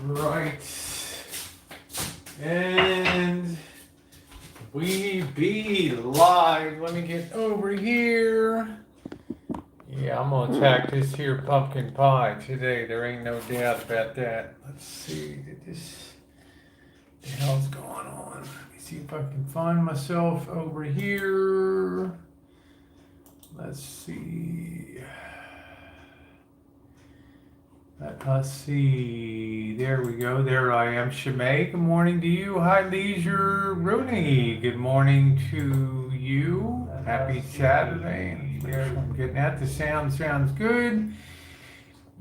Right. And we be live. Let me get over here. Yeah, I'm gonna attack this here pumpkin pie today. There ain't no doubt about that. Let's see. What the hell's going on? Let me see if I can find myself over here. Let's see. Let us see. There we go. There I am. Shemay, good morning to you. Hi, Leisure Rooney. Good morning to you. Happy Saturday. There, I'm getting at the sounds good.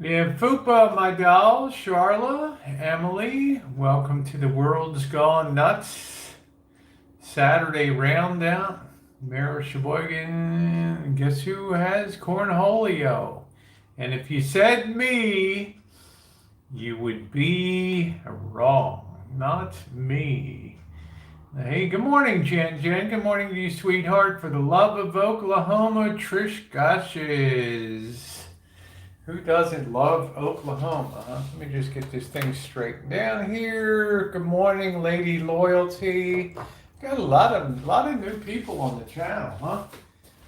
Yeah, football, my doll. Charla, Emily, welcome to the World's Gone Nuts Saturday Roundout. Mara Sheboygan. Guess who has Cornholio? And if you said me, you would be wrong. Not me. Hey, good morning, Jen. Good morning to you, sweetheart. For the love of Oklahoma, Trish Gushes. Who doesn't love Oklahoma? Huh? Let me just get this thing straightened down here. Good morning, Lady Loyalty. Got a lot of new people on the channel, huh?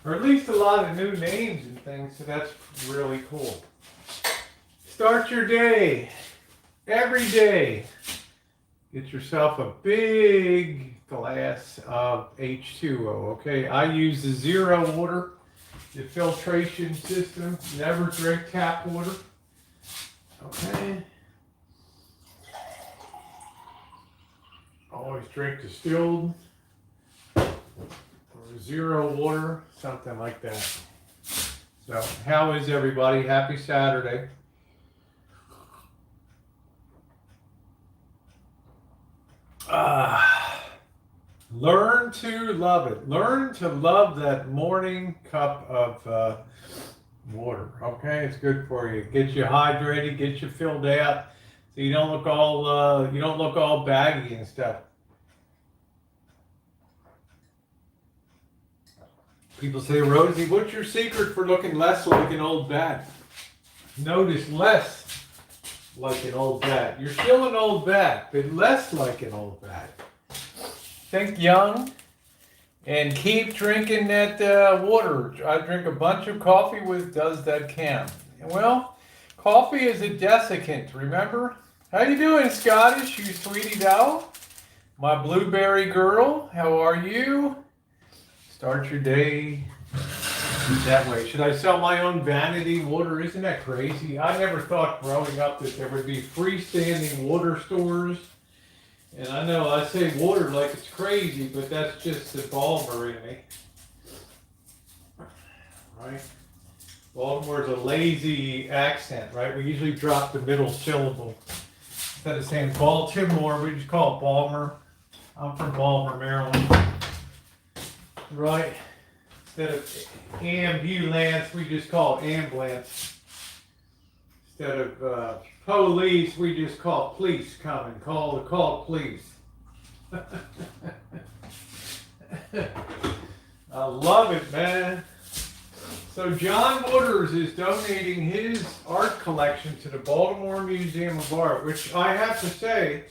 Or at least a lot of new names and things, so that's really cool. Start your day, every day. Get yourself a big glass of H2O, okay? I use the zero water, the filtration system. Never drink tap water, okay? Always drink distilled. Zero water, something like that. So, how is everybody? Happy Saturday. Learn to love it. Learn to love that morning cup of water. Okay, it's good for you. Get you hydrated, get you filled out, so you don't look all baggy and stuff. People say, Rosie, what's your secret for looking less like an old bat? Notice less like an old bat. You're still an old bat, but less like an old bat. Think young and keep drinking that water. I drink a bunch of coffee with does that count? Well, coffee is a desiccant, remember? How you doing, Scottish, you sweetie doll? My blueberry girl, how are you? Start your day that way. Should I sell my own vanity water? Isn't that crazy? I never thought growing up that there would be freestanding water stores. And I know I say water like it's crazy, but that's just the Baltimore in me. Right? Baltimore's a lazy accent, right? We usually drop the middle syllable. Instead of saying Baltimore, we just call it Balmer. I'm from Baltimore, Maryland. Right? Instead of ambulance, we just call it ambulance. Instead of police, we just call police coming. Call police. I love it, man. So John Wooders is donating his art collection to the Baltimore Museum of Art, which I have to say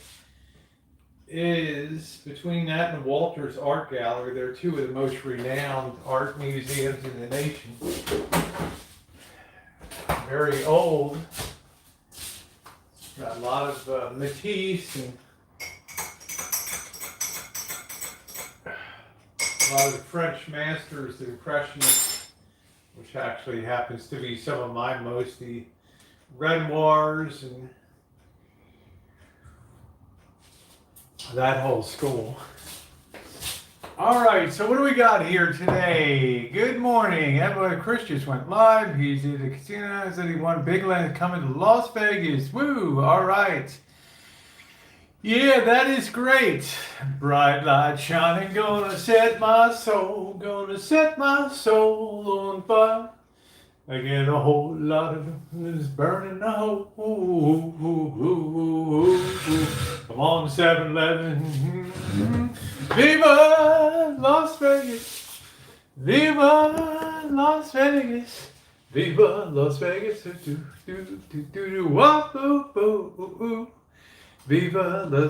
is, between that and the Walters Art Gallery, they're two of the most renowned art museums in the nation. Very old. Got a lot of Matisse and a lot of the French masters, the Impressionists, which actually happens to be some of my most, the Renoirs and that whole school. All right, so what do we got here today? Good morning. Chris just went live. He's at the casino. Said he won Big Land coming to Las Vegas. Woo! All right. Yeah, that is great. Bright light shining, gonna set my soul on fire. I get a whole lot of it's burning a hole. Come on, 7-Eleven. Viva Las Vegas. Viva Las Vegas. Viva Las Vegas. Do, do, do, do, do, do. Whoa, ooh, ooh, ooh. Viva la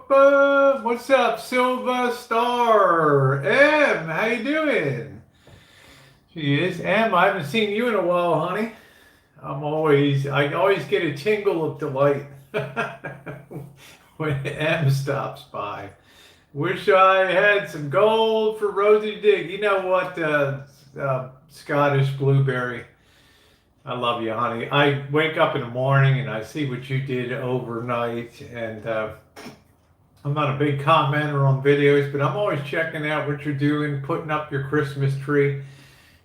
ba. What's up, Silva Star? M, how you doing? She is. M, I haven't seen you in a while, honey. I always get a tingle of delight when M stops by. Wish I had some gold for Rosie Dig. You know what, Scottish Blueberry? I love you, honey. I wake up in the morning and I see what you did overnight, and I'm not a big commenter on videos, but I'm always checking out what you're doing, putting up your Christmas tree.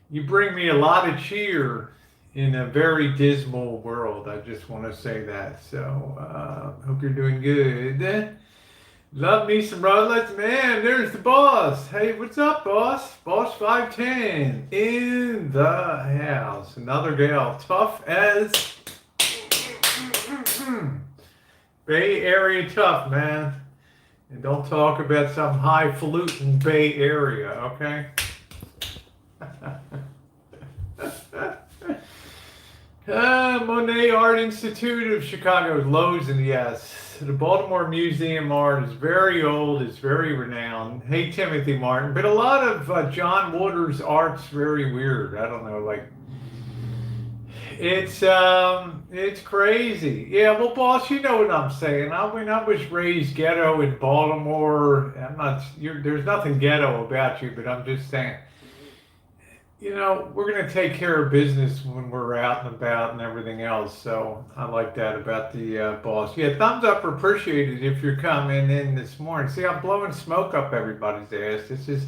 You bring me a lot of cheer in a very dismal world. I just want to say that. So, hope you're doing good. Love me some Rolex. Man, there's the boss. Hey, what's up, boss? Boss 510 in the house. Another gal, tough as Bay Area tough, man. And don't talk about some highfalutin Bay Area, okay? Monet Art Institute of Chicago, Lowe's, and yes. The Baltimore Museum art is very old, it's very renowned. Hey, Timothy Martin. But a lot of John Waters' art's very weird. I don't know, like, it's crazy. Yeah, well, boss, you know what I'm saying. I mean, I was raised ghetto in Baltimore. There's nothing ghetto about you, but I'm just saying, you know, we're going to take care of business when we're out and about and everything else. So I like that about the boss. Yeah, thumbs up are appreciated if you're coming in this morning. See, I'm blowing smoke up everybody's ass. This is,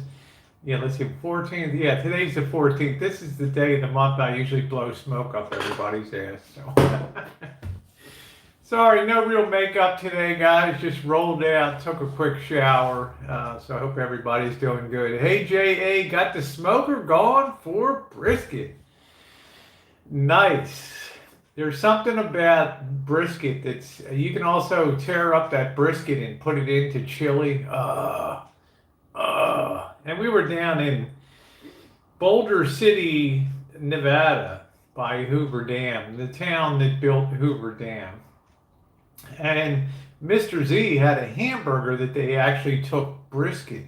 yeah, let's see, 14th. Yeah, today's the 14th. This is the day of the month I usually blow smoke up everybody's ass. So. Sorry, no real makeup today, guys. Just rolled out, took a quick shower. So I hope everybody's doing good. Hey, J.A., got the smoker going for brisket. Nice. There's something about brisket that's, you can also tear up that brisket and put it into chili. And we were down in Boulder City, Nevada, by Hoover Dam, the town that built Hoover Dam. And Mr. Z had a hamburger that they actually took brisket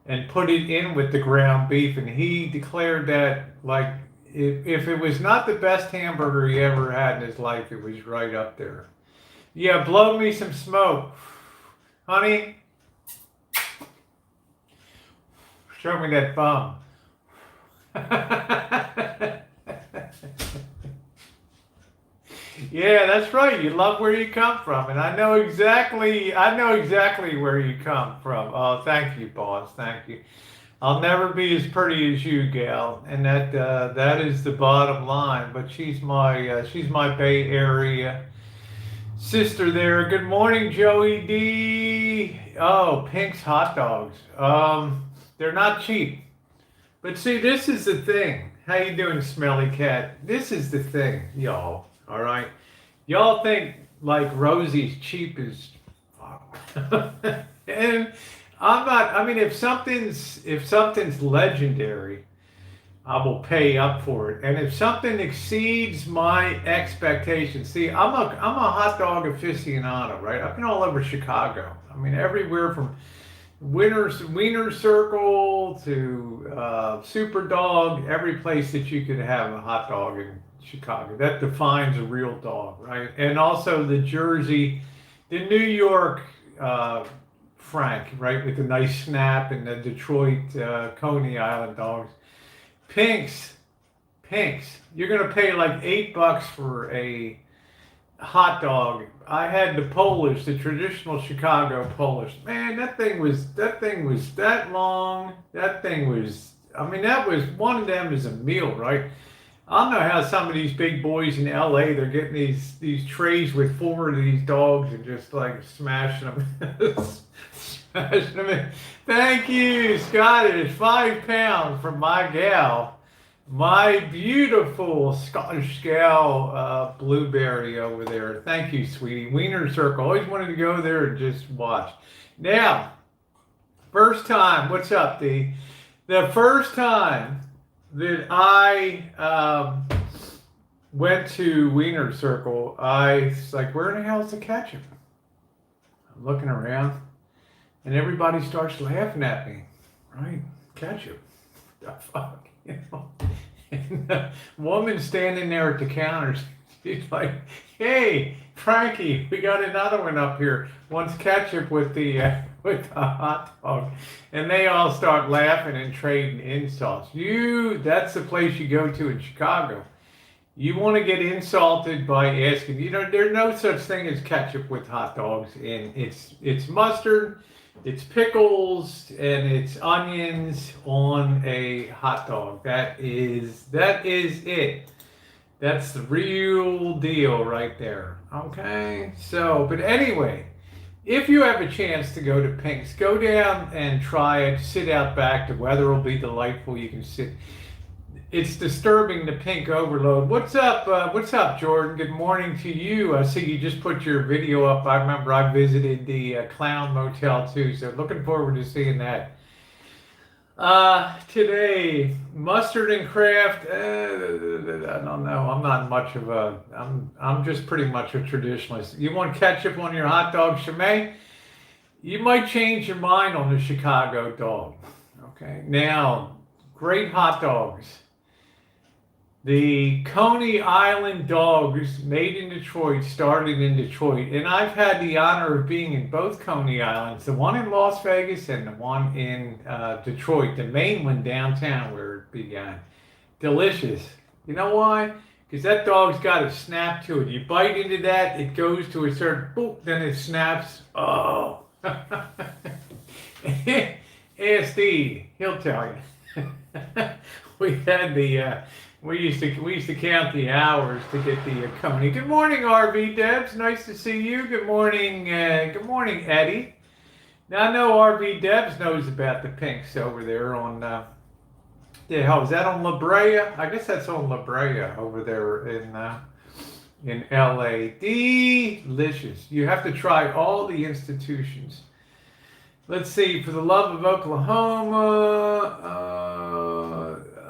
and put it in with the ground beef. And he declared that, like, if it was not the best hamburger he ever had in his life, it was right up there. Yeah, blow me some smoke. Honey, show me that bum. Yeah, that's right. You love where you come from, and I know exactly where you come from. Oh, thank you, boss. Thank you. I'll never be as pretty as you, gal, and that is the bottom line. But she's my Bay Area sister there. Good morning, Joey D. Oh, Pink's hot dogs. They're not cheap, but see, this is the thing. How you doing, Smelly Cat? This is the thing, y'all. All right, y'all think like Rosie's cheap as fuck. And I'm not. I mean, if something's legendary, I will pay up for it. And if something exceeds my expectations, see, I'm a hot dog aficionado, right? I've been all over Chicago. I mean, everywhere from Wiener Circle to Super Dog, every place that you could have a hot dog in Chicago. That defines a real dog, right? And also the New York Frank, right, with the nice snap, and the Detroit Coney Island dogs. Pink's, you're gonna pay like $8 for a hot dog. I had the traditional Chicago Polish. Man, that thing was that long. That thing was, I mean, that was one of them is a meal, right? I don't know how some of these big boys in LA, they're getting these trays with 4 of these dogs and just like smashing them. Smashing them in. Thank you, Scottish. 5 pounds from my gal. My beautiful Scottish gal, Blueberry over there. Thank you, sweetie. Wiener Circle. Always wanted to go there and just watch. Now, first time. What's up, D? The first time that I went to Wiener Circle, I was like, where in the hell's the ketchup? I'm looking around, and everybody starts laughing at me, right? Ketchup. The fuck, you know? And the woman standing there at the counters, she's like, hey, Frankie, we got another one up here. Wants ketchup with the with the hot dog. And they all start laughing and trading insults. That's the place you go to in Chicago. You want to get insulted by asking, there's no such thing as ketchup with hot dogs. And it's mustard, it's pickles, and it's onions on a hot dog. That is it. That's the real deal right there. Okay? So, but anyway, if you have a chance to go to Pink's, go down and try it. Sit out back. The weather will be delightful. You can sit. It's disturbing the pink overload. What's up, Jordan? Good morning to you. I see you just put your video up. I remember I visited the Clown Motel too, so looking forward to seeing that. Today, mustard and Kraft. I don't know. I'm not much of a. I'm just pretty much a traditionalist. You want ketchup on your hot dog, Shemay? You might change your mind on the Chicago dog. Okay. Now, great hot dogs. The Coney Island dogs made in Detroit started in Detroit, and I've had the honor of being in both Coney Islands, the one in Las Vegas and the one in Detroit, the main one downtown where it began. Delicious. You know why? Because that dog's got a snap to it. You bite into that, it goes to a certain, boop, then it snaps. Oh. Ask Steve, he'll tell you. We had the... We used to count the hours to get the Coney. Good morning, RV Debs. Nice to see you. Good morning, Eddie. Now I know RV Debs knows about the Pinks over there on. The hell is that on La Brea? I guess that's on La Brea over there in LA. Delicious. You have to try all the institutions. Let's see. For the love of Oklahoma.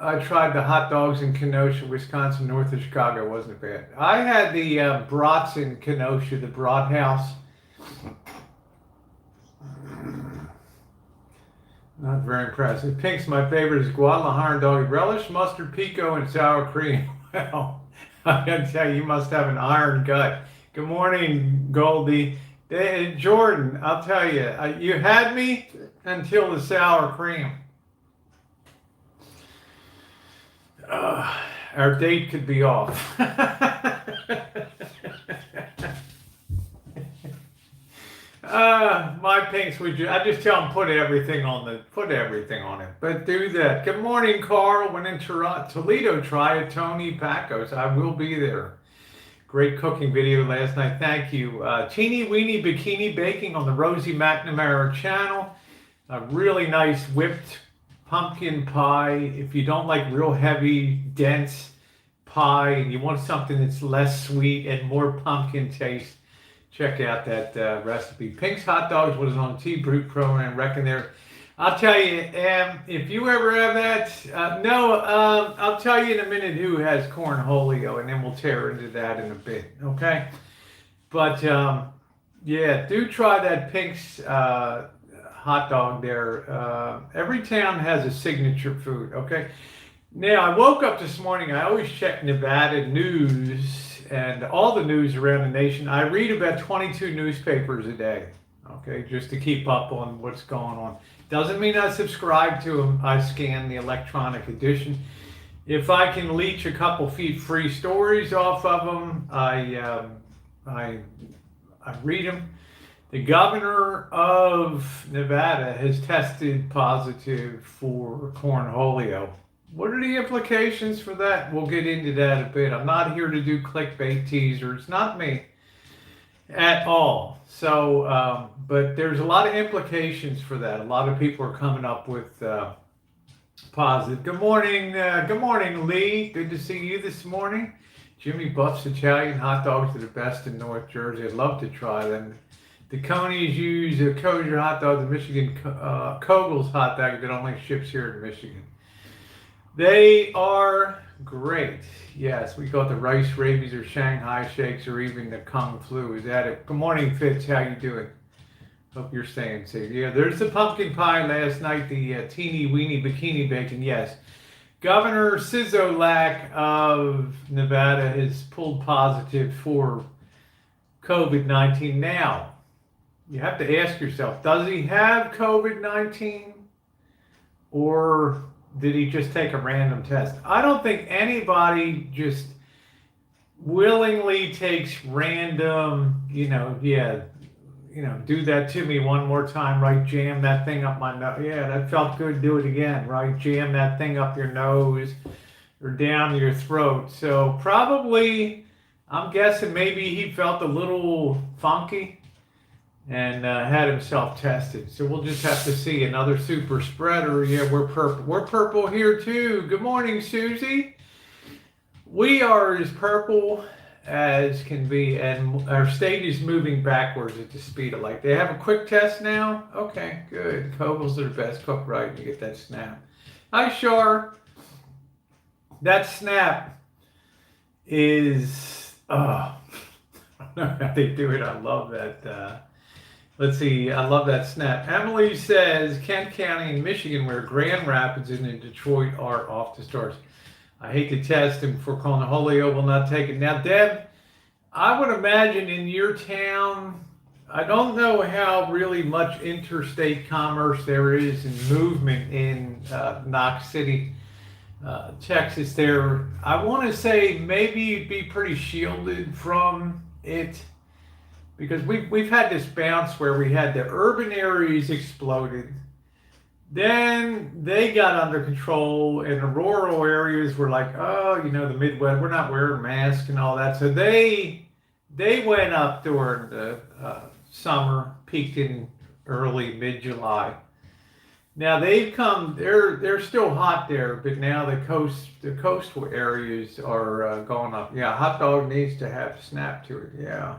I tried the hot dogs in Kenosha, Wisconsin, north of Chicago. Wasn't bad. I had the brats in Kenosha, the Brat House. Not very impressive. Pink's my favorite is Guadalajara dog. Relish, mustard, pico, and sour cream. Well, I gotta tell you, you must have an iron gut. Good morning, Goldie. Jordan, I'll tell you, you had me until the sour cream. Our date could be off. My Pinks, I just tell them put everything on it. But do that. Good morning, Carl. Went in Toledo, try a Tony Pacos. I will be there. Great cooking video last night. Thank you. Teeny Weeny Bikini Baking on the Rosie McNamara channel. A really nice whipped pumpkin pie. If you don't like real heavy, dense pie and you want something that's less sweet and more pumpkin taste, check out that recipe. Pink's Hot Dogs was on Tea Brute program. Reckon there. I'll tell you, if you ever have that, I'll tell you in a minute who has Cornholio, and then we'll tear into that in a bit, okay? But yeah, do try that Pink's hot dog there. Every town has a signature food, okay? Now, I woke up this morning. I always check Nevada news and all the news around the nation. I read about 22 newspapers a day, okay, just to keep up on what's going on. Doesn't mean I subscribe to them. I scan the electronic edition. If I can leech a couple free stories off of them, I read them. The governor of Nevada has tested positive for Cornholio. What are the implications for that? We'll get into that a bit. I'm not here to do clickbait teasers. Not me at all. So, but there's a lot of implications for that. A lot of people are coming up with positive. Good morning, Lee. Good to see you this morning. Jimmy Buff's Italian hot dogs are the best in North Jersey. I'd love to try them. The Conies use a kosher hot dog, the Michigan Kogel's hot dog that only ships here in Michigan. They are Great. Yes, we got the rice rabies or Shanghai shakes or even the Kung flu. Is that it? Good morning, Fitz. How you doing? Hope you're staying safe. Yeah, there's the pumpkin pie last night, the teeny weeny bikini bacon. Yes. Governor Sisolak of Nevada has pulled positive for COVID-19. Now, you have to ask yourself, does he have COVID-19 or did he just take a random test? I don't think anybody just willingly takes random, do that to me one more time, right? Jam that thing up my nose. Yeah, that felt good. Do it again, right? Jam that thing up your nose or down your throat. So probably, I'm guessing maybe he felt a little funky and had himself tested. So we'll just have to see. Another super spreader. Yeah, we're purple. We're purple here too. Good morning, Susie. We are as purple as can be, and our state is moving backwards at the speed of light. They have a quick test now? Okay, good. Koval's their best cook, right? You get that snap. Hi, Shar. That snap is, I don't know how they do it. I love that. Let's see. I love that snap. Emily says Kent County in Michigan, where Grand Rapids and in Detroit are off the stars. I hate to test him for Cornholio, will not take it. Now, Deb, I would imagine in your town, I don't know how really much interstate commerce there is and movement in Knox City, Texas there. I want to say maybe you'd be pretty shielded from it because we've had this bounce where we had the urban areas exploded. Then they got under control and the rural areas were like, oh, the Midwest, we're not wearing masks and all that. So they went up during the summer, peaked in early mid-July. Now they've come, they're still hot there, but now the coastal areas are going up. Yeah, hot dog needs to have snap to it, yeah.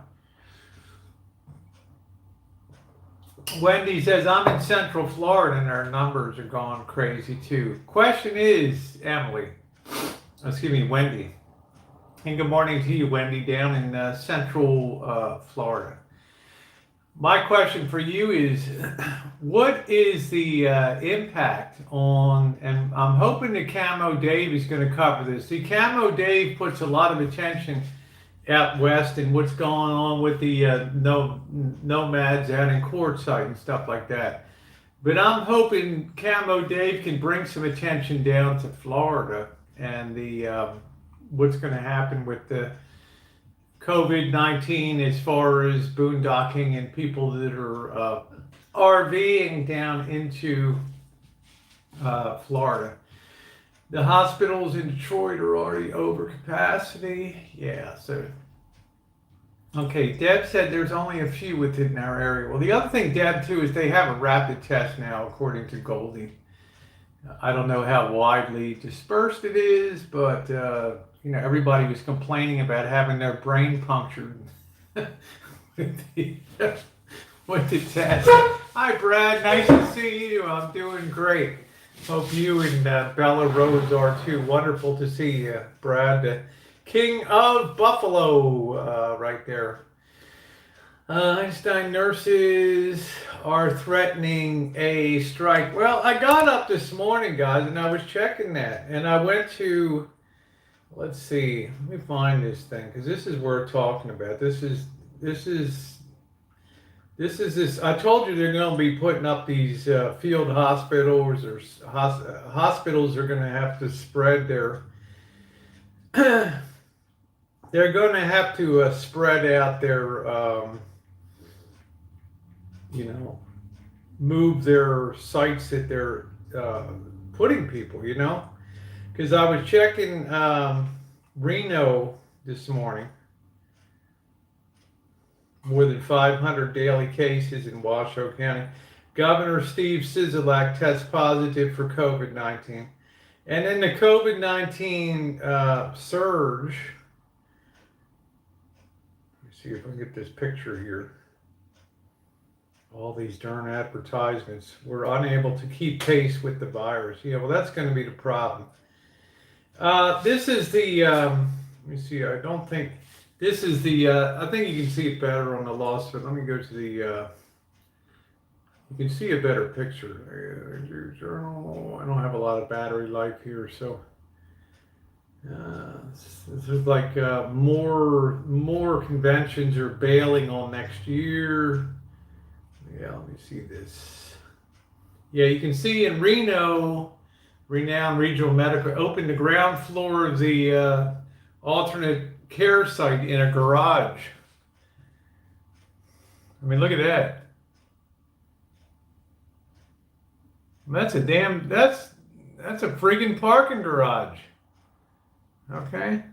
Wendy says, I'm in Central Florida and our numbers are going crazy too. Question is, Wendy. And good morning to you, Wendy, down in Central Florida. My question for you is, what is the impact on, and I'm hoping that Camo Dave is going to cover this. See, Camo Dave puts a lot of attention out west and what's going on with the nomads out in Quartzsite and stuff like that. But I'm hoping Camo Dave can bring some attention down to Florida and the what's going to happen with the COVID-19 as far as boondocking and people that are RVing down into Florida. The hospitals in Detroit are already over capacity. Yeah, so. Okay, Deb said there's only a few within our area. Well, the other thing, Deb, too, is they have a rapid test now, according to Goldie. I don't know how widely dispersed it is, but, everybody was complaining about having their brain punctured with the test. Hi, Brad. Nice to see you. I'm doing great. Hope you and Bella Rose are too. Wonderful to see you, Brad. King of Buffalo, right there. Einstein nurses are threatening a strike. Well, I got up this morning, guys, and I was checking that. And I went to, let's see, let me find this thing, because this is worth talking about. This is, I told you they're going to be putting up these field hospitals, or hospitals are going to have to spread their, they're going to have to spread out their, move their sites that they're putting people, because I was checking Reno this morning. More than 500 daily cases in Washoe County. Governor Steve Sisolak tests positive for COVID-19. And in the COVID-19 surge, let me see if I can get this picture here. All these darn advertisements. We're unable to keep pace with the virus. Yeah, well, that's going to be the problem. This is the, let me see, I don't think, this is the, I think you can see it better on the Lost, but let me go to the, you can see a better picture. There's your journal. I don't have a lot of battery life here, so this is like more conventions are bailing on next year. Yeah, let me see this. Yeah, you can see in Reno, renowned regional medical opened the ground floor of the alternate care site in a garage. I mean, look at that. That's a friggin' parking garage. Okay.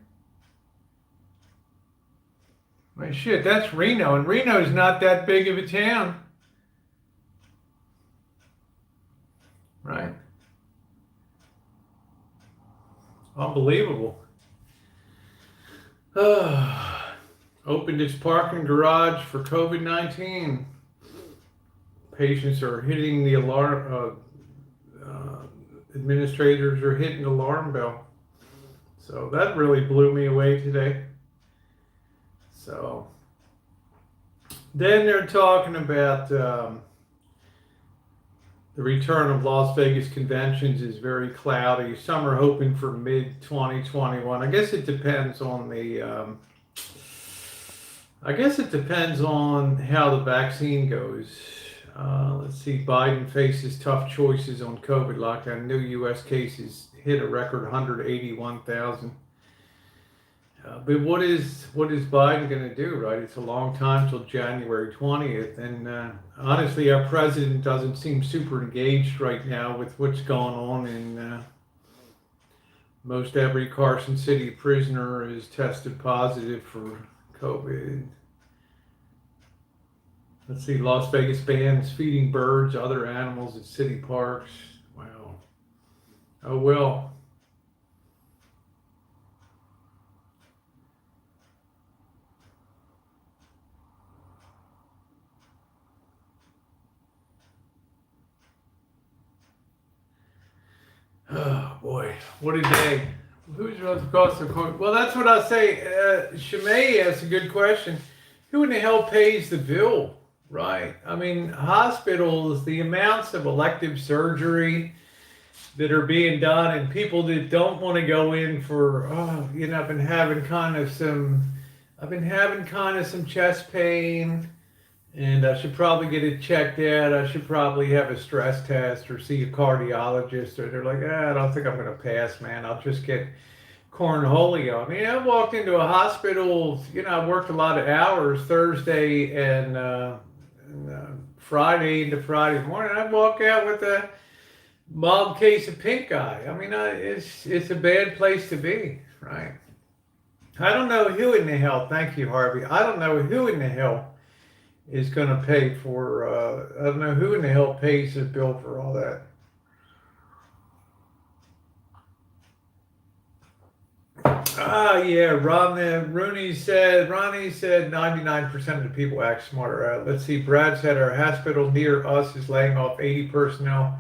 Well, shit, that's Reno, and Reno's not that big of a town, right? Unbelievable. Opened its parking garage for COVID-19. Patients are hitting the alarm. Administrators are hitting the alarm bell. So that really blew me away today. So then they're talking about the return of Las Vegas conventions is very cloudy. Some are hoping for mid-2021. I guess it depends on how the vaccine goes. Let's see, Biden faces tough choices on COVID lockdown. New U.S. cases hit a record 181,000. But what is Biden going to do, right? It's a long time till January 20th. And honestly, our president doesn't seem super engaged right now with what's going on in most every Carson City prisoner is tested positive for COVID. Let's see, Las Vegas bans feeding birds, other animals at city parks. Wow. Oh, well. Oh, boy. What a day. Who's across the court? Well, that's what I say. Shimei asks a good question. Who in the hell pays the bill? Right. I mean, hospitals, the amounts of elective surgery that are being done and people that don't want to go in for, I've been having kind of some chest pain and I should probably get it checked out. I should probably have a stress test or see a cardiologist. Or they're like, I don't think I'm going to pass, man. I'll just get Cornholio. I mean, I walked into a hospital, I worked a lot of hours Thursday and Friday into Friday morning. I walk out with a mild case of pink eye. I mean, it's a bad place to be, right? I don't know who in the hell, thank you, Harvey. I don't know who in the hell is going to pay for, I don't know who in the hell pays the bill for all that. Yeah, Ronnie said 99% of the people act smarter. Let's see, Brad said our hospital near us is laying off 80 personnel.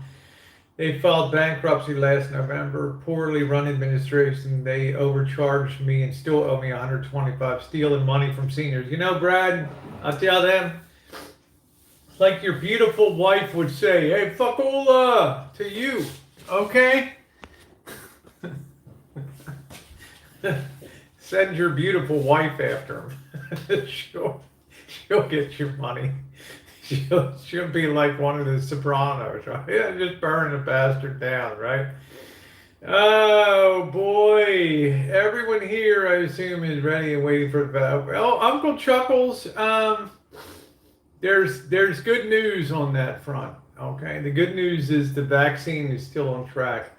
They filed bankruptcy last November. Poorly run administration. They overcharged me and still owe me $125, stealing money from seniors. Brad, I'll tell them, like your beautiful wife would say, hey, fuckola to you, okay? Send your beautiful wife after him. she'll get your money. She'll be like one of the Sopranos, right? Yeah, just burn the bastard down, right? Oh boy, everyone here, I assume, is ready and waiting for the vote. Well, Uncle Chuckles, there's good news on that front. Okay, the good news is the vaccine is still on track.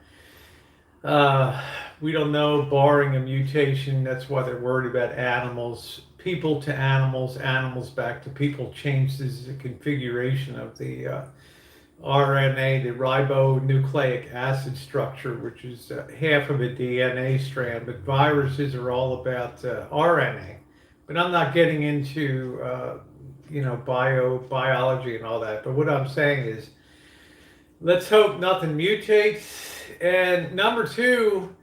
We don't know, barring a mutation. That's why they're worried about animals. People to animals, animals back to people changes the configuration of the RNA, the ribonucleic acid structure, which is half of a DNA strand. But viruses are all about RNA. But I'm not getting into biology and all that. But what I'm saying is, let's hope nothing mutates. And number two,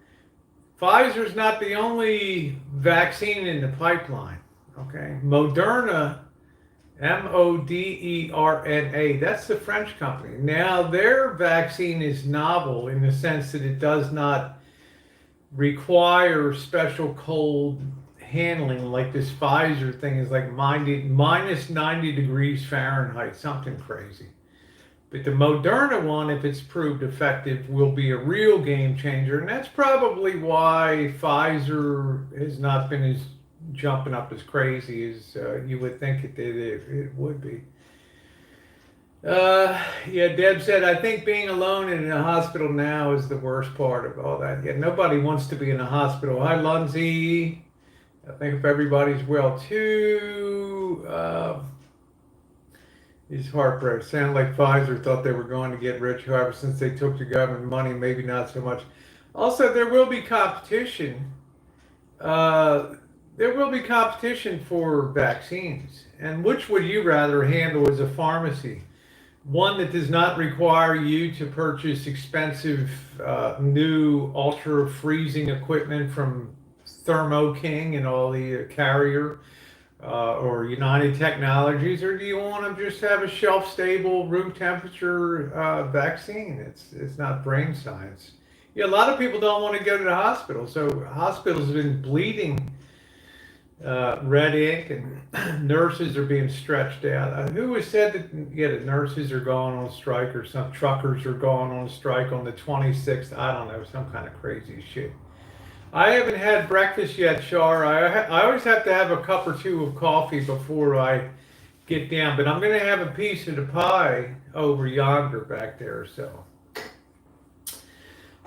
Pfizer's not the only vaccine in the pipeline. Okay, Moderna, Moderna, that's the French company. Now, their vaccine is novel in the sense that it does not require special cold handling like this Pfizer thing is like minus 90 degrees Fahrenheit, something crazy. But the Moderna one, if it's proved effective, will be a real game changer. And that's probably why Pfizer has not been as jumping up as crazy as you would think it would be. Yeah, Deb said, I think being alone in a hospital now is the worst part of all that. Yeah, nobody wants to be in a hospital. Hi, Lunzi. I think if everybody's well, too. He's heartbroken. Sound like Pfizer thought they were going to get rich. However, since they took the government money, maybe not so much. Also, there will be competition. There will be competition for vaccines. And which would you rather handle as a pharmacy? One that does not require you to purchase expensive new ultra freezing equipment from Thermo King and all the Carrier or United Technologies, or do you want to just have a shelf-stable, room temperature vaccine? It's not brain science. Yeah, a lot of people don't want to go to the hospital, so hospitals have been bleeding red ink, and nurses are being stretched out. Who has said that? Yeah, the nurses are going on strike, or some truckers are going on strike on the 26th. I don't know, some kind of crazy shit. I haven't had breakfast yet, Char. I always have to have a cup or two of coffee before I get down, but I'm going to have a piece of the pie over yonder back there. So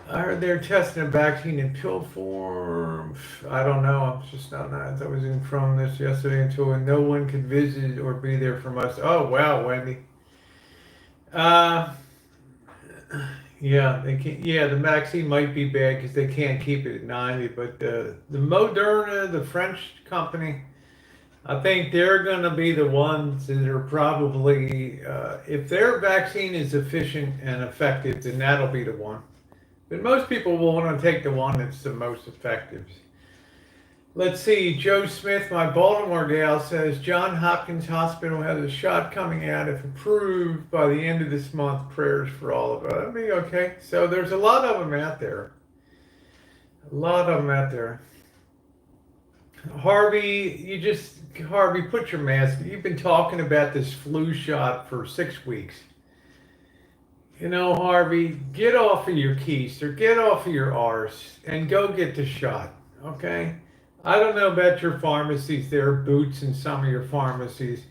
I heard they're testing a vaccine in pill form. I don't know. I'm just not. I was in from this yesterday until no one could visit or be there from us. Oh wow, Wendy. Yeah, they can't. Yeah, the vaccine might be bad because they can't keep it at 90. But the Moderna, the French company, I think they're going to be the ones that are probably, if their vaccine is efficient and effective, then that'll be the one. But most people will want to take the one that's the most effective. Let's see, Joe Smith, my Baltimore gal, says Johns Hopkins Hospital has a shot coming out if approved by the end of this month. Prayers for all of us. That'll be okay. So there's a lot of them out there. A lot of them out there. Harvey, Harvey, put your mask. You've been talking about this flu shot for 6 weeks. You know, Harvey, get off of your keister, get off of your arse, and go get the shot, okay? I don't know about your pharmacies. There are Boots in some of your pharmacies.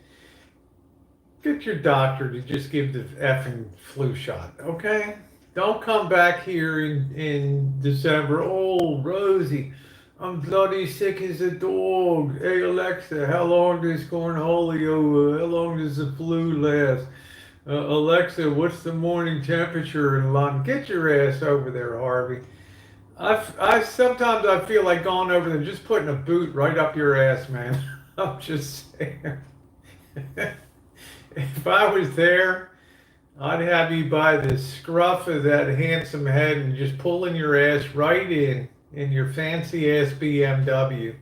Get your doctor to just give the effing flu shot, okay? Don't come back here in December. Oh, Rosie, I'm bloody sick as a dog. Hey, Alexa, how long does Cornholio, how long does the flu last? Alexa, what's the morning temperature in London? Get your ass over there, Harvey. I sometimes I feel like going over there, just putting a boot right up your ass, man. I'm just saying. If I was there, I'd have you by the scruff of that handsome head and just pulling your ass right in your fancy ass BMW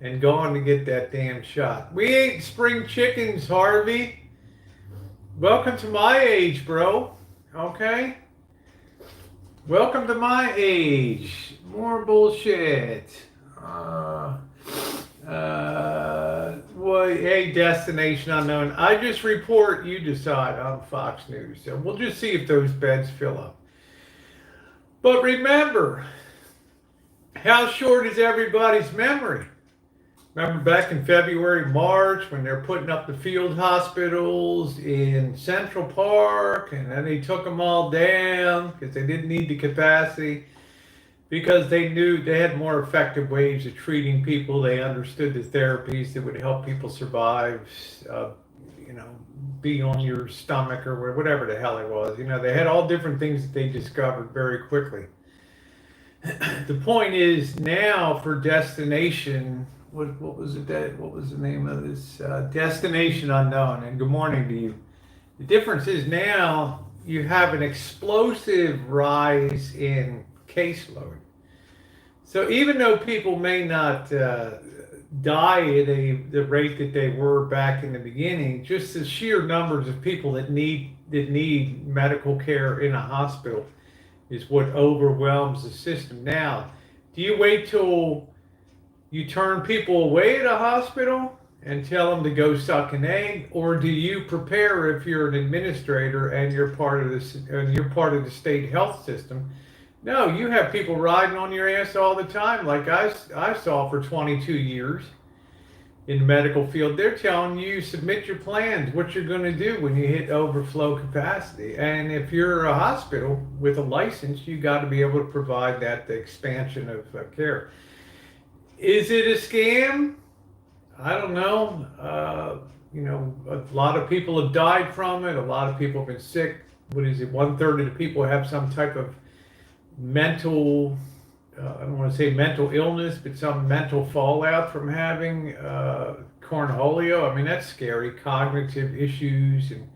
and going to get that damn shot. We ain't spring chickens, Harvey. Welcome to my age, bro. Okay? Welcome to my age. More bullshit. Well, hey, Destination Unknown. I just report, you decide on Fox News. So we'll just see if those beds fill up. But remember, how short is everybody's memory? Remember back in February, March, when they're putting up the field hospitals in Central Park, and then they took them all down because they didn't need the capacity, because they knew they had more effective ways of treating people. They understood the therapies that would help people survive, be on your stomach or whatever the hell it was. They had all different things that they discovered very quickly. The point is now for Destination, what was it? What was the name of this? Destination Unknown. And good morning to you. The difference is now you have an explosive rise in caseload. So even though people may not die at the rate that they were back in the beginning, just the sheer numbers of people that need medical care in a hospital is what overwhelms the system. Now, do you wait till you turn people away at a hospital and tell them to go suck an egg, or do you prepare if you're an administrator and you're part of this and you're part of the state health system? No, you have people riding on your ass all the time, like I saw for 22 years in the medical field. They're telling you submit your plans, what you're going to do when you hit overflow capacity. And if you're a hospital with a license, you got to be able to provide that expansion of care. Is it a scam? I don't know. A lot of people have died from it. A lot of people have been sick. What is it? 1/3 of the people have some type of mental, I don't want to say mental illness, but some mental fallout from having Cornholio. I mean, that's scary. Cognitive issues and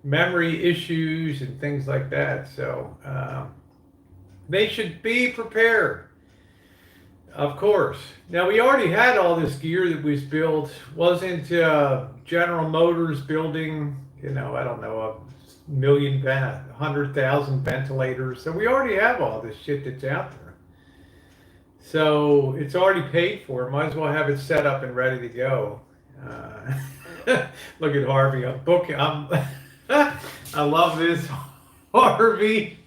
memory issues and things like that. So they should be prepared, of course. Now, we already had all this gear that was built. Wasn't General Motors building, I don't know, 100,000 ventilators. So we already have all this shit that's out there. So it's already paid for. Might as well have it set up and ready to go. Look at Harvey. I'm booking. I love this, Harvey.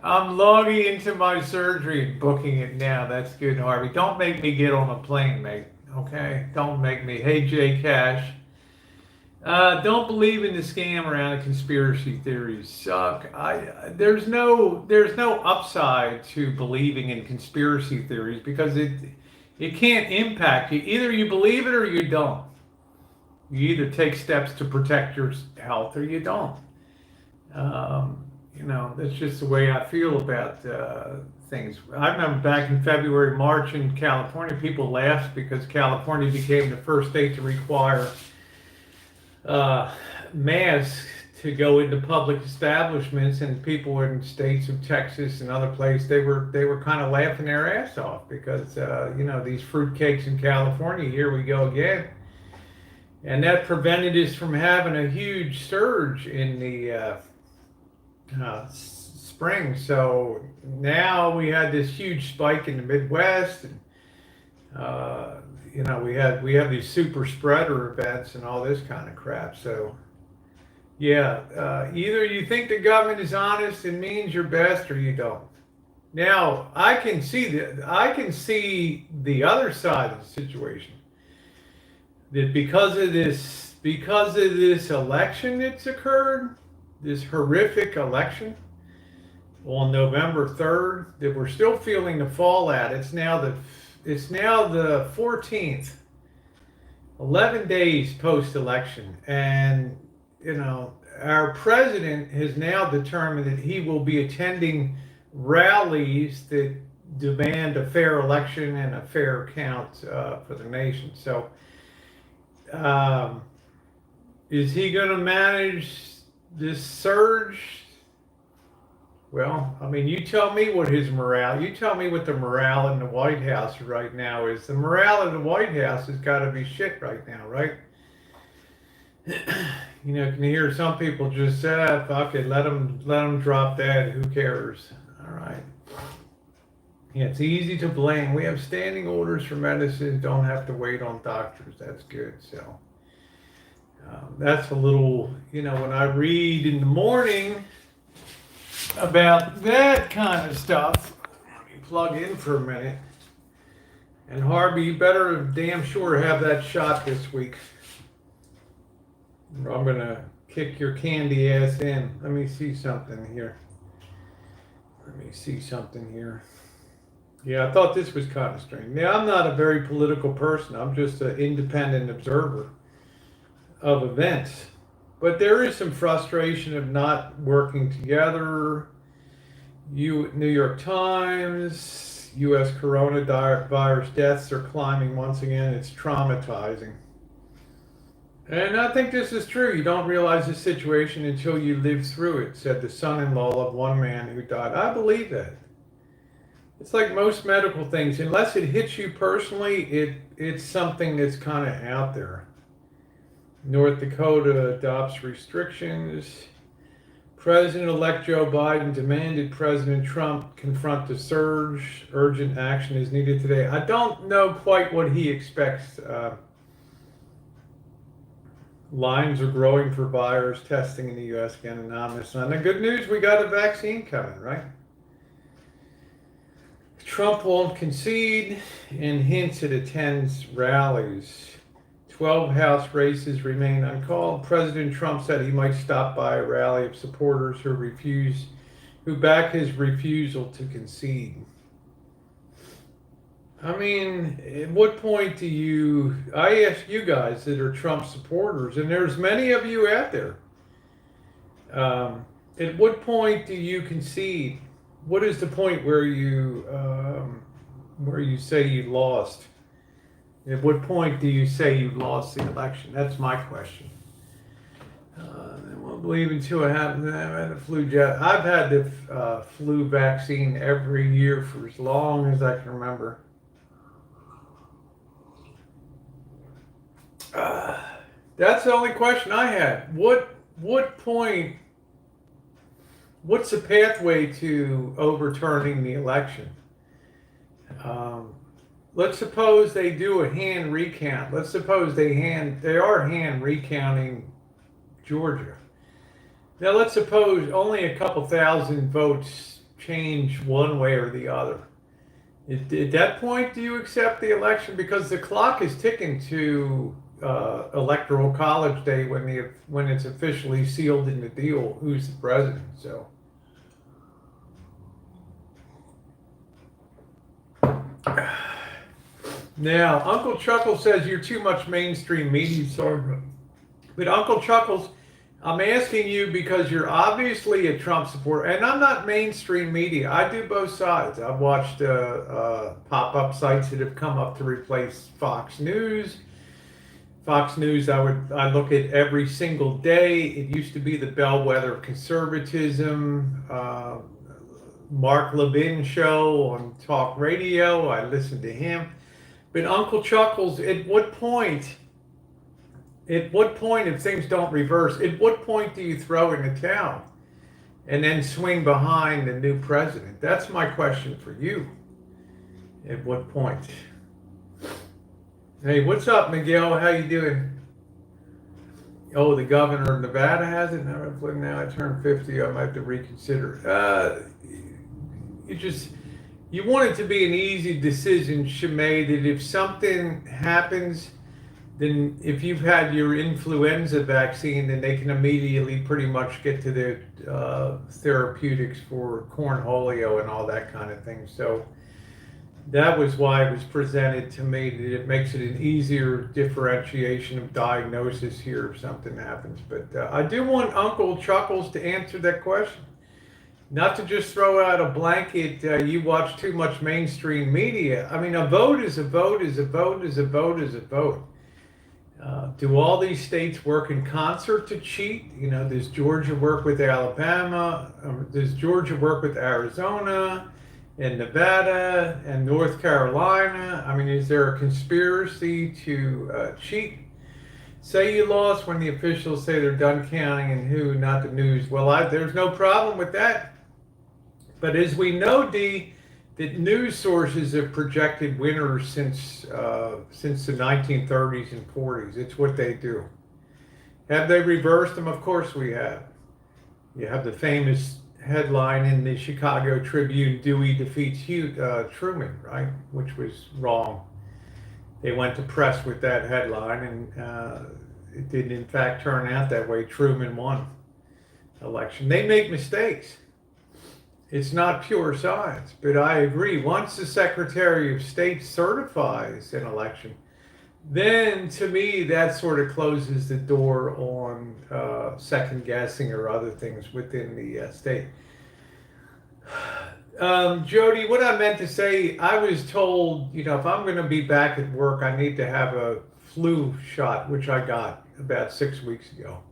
I'm logging into my surgery and booking it now. That's good, Harvey. Don't make me get on a plane, mate. Okay? Don't make me. Hey, Jay Cash. Don't believe in the scam around the conspiracy theories. Suck. There's no upside to believing in conspiracy theories because it can't impact you. Either you believe it or you don't. You either take steps to protect your health or you don't. That's just the way I feel about things. I remember back in February, March in California, people laughed because California became the first state to require masks to go into public establishments, and people in states of Texas and other places, they were kind of laughing their ass off because these fruitcakes in California, here we go again. And that prevented us from having a huge surge in the spring. So now we had this huge spike in the Midwest, and we have these super spreader events and all this kind of crap. So either you think the government is honest and means your best, or you don't. Now I can see the other side of the situation. That because of this election that's occurred, this horrific election on November 3rd, that we're still feeling the fallout. It's now the 14th, 11 days post-election, and our president has now determined that he will be attending rallies that demand a fair election and a fair count for the nation. So is he going to manage this surge? Well, I mean, you tell me what his morale, you tell me what the morale in the White House right now is. The morale in the White House has got to be shit right now, right? Can you hear some people just say, fuck it, let them drop that, who cares? All right. Yeah, it's easy to blame. We have standing orders for medicines, don't have to wait on doctors. That's good. So that's a little, when I read in the morning about that kind of stuff, let me plug in for a minute. And Harvey, you better damn sure have that shot this week. I'm going to kick your candy ass in. Let me see something here. Yeah, I thought this was kind of strange. Now, I'm not a very political person. I'm just an independent observer of events. But there is some frustration of not working together. New York Times, U.S. coronavirus deaths are climbing once again. It's traumatizing. And I think this is true. You don't realize the situation until you live through it, said the son-in-law of one man who died. I believe that. It's like most medical things, unless it hits you personally, it's something that's kind of out there. North Dakota adopts restrictions. President-elect Joe Biden demanded President Trump confront the surge. Urgent action is needed today. I don't know quite what he expects. Lines are growing for virus testing in the U.S. Again, anonymous. And the good news, we got a vaccine coming, right? Trump won't concede and hints it attends rallies. 12 House races remain uncalled. President Trump said he might stop by a rally of supporters who back his refusal to concede. I mean, at what point do you, I ask you guys that are Trump supporters, and there's many of you out there, at what point do you concede? What is the point where you say you lost? At what point do you say you lost the election? That's my question. I won't believe until it happens. I've had the flu jab. I've had the flu vaccine every year for as long as I can remember. That's the only question I had. What point? What's the pathway to overturning the election? Let's suppose they do a hand recount. Let's suppose they are hand recounting Georgia. Now let's suppose only a couple thousand votes change one way or the other. At that point, do you accept the election? Because the clock is ticking to Electoral College Day when it's officially sealed in the deal who's the president. So. Now, Uncle Chuckles says you're too much mainstream media, sorry. But Uncle Chuckles, I'm asking you because you're obviously a Trump supporter, and I'm not mainstream media. I do both sides. I've watched pop-up sites that have come up to replace Fox News. Fox News, I look at every single day. It used to be the bellwether of conservatism. Mark Levin show on talk radio. I listened to him. But Uncle Chuckles, at what point, if things don't reverse, at what point do you throw in the towel and then swing behind the new president? That's my question for you. At what point? Hey, what's up, Miguel? How you doing? Oh, the governor of Nevada has it? Now I turned 50, I might have to reconsider. You want it to be an easy decision, Shimei, that if something happens, then if you've had your influenza vaccine, then they can immediately pretty much get to the therapeutics for Cornholio and all that kind of thing. So that was why it was presented to me, that it makes it an easier differentiation of diagnosis here if something happens. But I do want Uncle Chuckles to answer that question. Not to just throw out a blanket, you watch too much mainstream media. I mean, a vote is a vote is a vote is a vote is a vote. Do all these states work in concert to cheat? You know, does Georgia work with Alabama? Does Georgia work with Arizona and Nevada and North Carolina? I mean, is there a conspiracy to cheat? Say you lost when the officials say they're done counting and who, not the news. Well, there's no problem with that. But as we know, Dee, that news sources have projected winners since the 1930s and 40s. It's what they do. Have they reversed them? Of course we have. You have the famous headline in the Chicago Tribune, Dewey defeats Truman, right? Which was wrong. They went to press with that headline, and it didn't in fact turn out that way. Truman won election. They make mistakes. It's not pure science, but I agree. Once the Secretary of State certifies an election, then to me that sort of closes the door on second guessing or other things within the state. Jody, what I meant to say, I was told, if I'm going to be back at work, I need to have a flu shot, which I got about 6 weeks ago.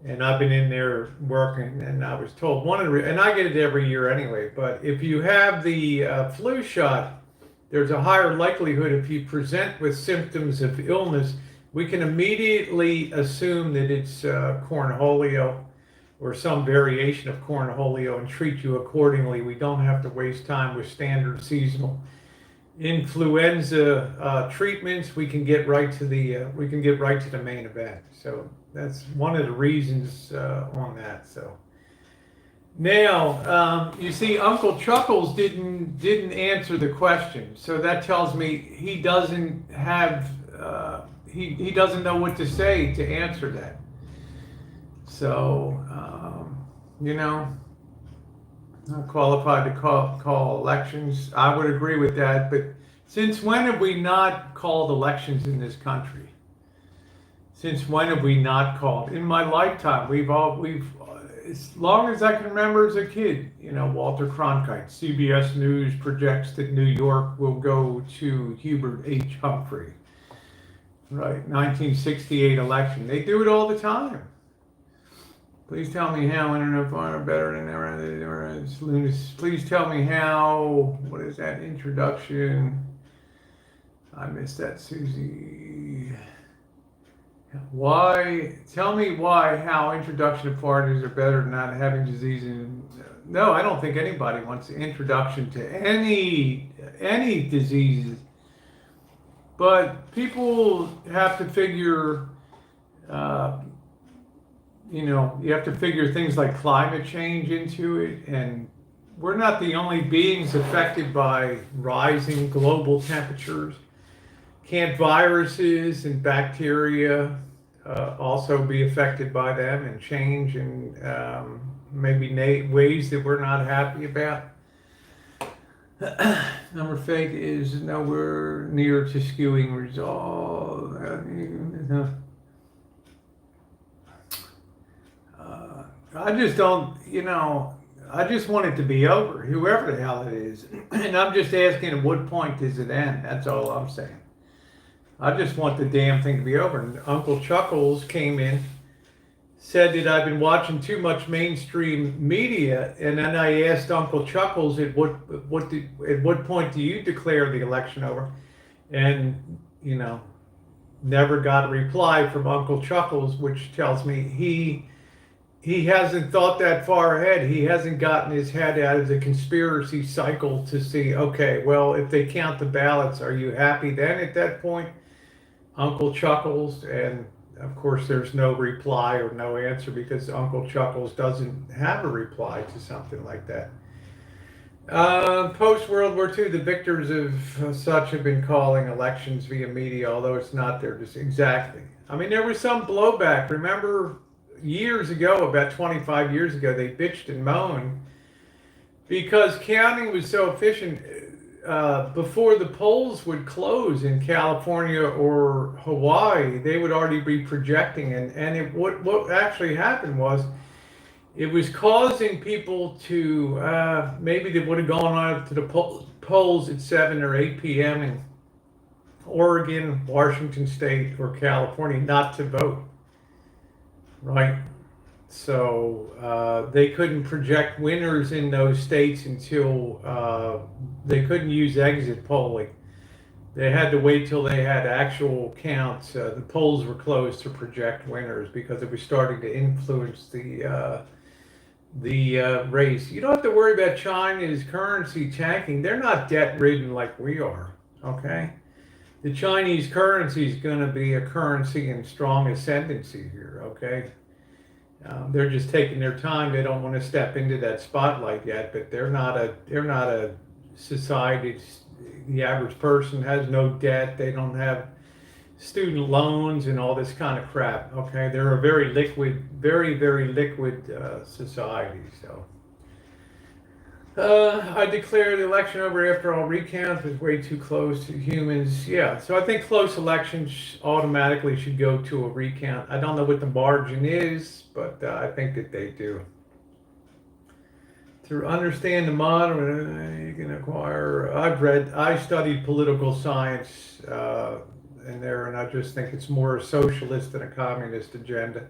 And I've been in there working, and I was told and I get it every year anyway, but if you have the flu shot, there's a higher likelihood if you present with symptoms of illness, we can immediately assume that it's Cornholio or some variation of Cornholio and treat you accordingly. We don't have to waste time with standard seasonal influenza treatments. We can get right to the main event. So that's one of the reasons on that. So now you see, Uncle Chuckles didn't answer the question. So that tells me he doesn't have he doesn't know what to say to answer that. So you know. Not qualified to call elections. I would agree with that, but since when have we not called elections in this country? Since when have we not called? In my lifetime, we've as long as I can remember as a kid, Walter Cronkite, CBS News projects that New York will go to Hubert H. Humphrey. Right, 1968 election. They do it all the time. Please tell me how internet phone are better than ever. Please tell me how. What is that introduction? I missed that, Susie. Why? Tell me why. How introduction to parties are better than not having disease. No, I don't think anybody wants an introduction to any diseases. But people have to figure. You have to figure things like climate change into it, and we're not the only beings affected by rising global temperatures. Can't viruses and bacteria also be affected by them and change in maybe ways that we're not happy about? Number fake is nowhere near to skewing result. I just don't, I just want it to be over, whoever the hell it is. And I'm just asking, at what point does it end? That's all I'm saying. I just want the damn thing to be over. And Uncle Chuckles came in, said that I've been watching too much mainstream media, and then I asked Uncle Chuckles, at what point do you declare the election over? And, never got a reply from Uncle Chuckles, which tells me he hasn't thought that far ahead. He hasn't gotten his head out of the conspiracy cycle to see, okay, well, if they count the ballots, are you happy then at that point, Uncle Chuckles? And of course, there's no reply or no answer because Uncle Chuckles doesn't have a reply to something like that. Post-World War II, the victors of such have been calling elections via media, although it's not there just exactly. I mean, there was some blowback. Remember, years ago, about 25 years ago, they bitched and moaned because counting was so efficient. Before the polls would close in California or Hawaii, they would already be projecting. And what actually happened was it was causing people to, maybe they would have gone on to the polls at 7 or 8 p.m. in Oregon, Washington State, or California not to vote. Right? So they couldn't project winners in those states until they couldn't use exit polling. They had to wait till they had actual counts. The polls were closed to project winners because it was starting to influence the race. You don't have to worry about China's currency tanking. They're not debt-ridden like we are, okay? The Chinese currency is going to be a currency in strong ascendancy here, okay? They're just taking their time. They don't want to step into that spotlight yet, but they're not a society. The average person has no debt. They don't have student loans and all this kind of crap, okay? They're a very liquid, very, very liquid society, so. I declare the election over after all recounts. It was way too close to humans. Yeah, so I think close elections automatically should go to a recount. I don't know what the margin is, but I think that they do. To understand the modern, you can acquire. I studied political science in there, and I just think it's more a socialist than a communist agenda.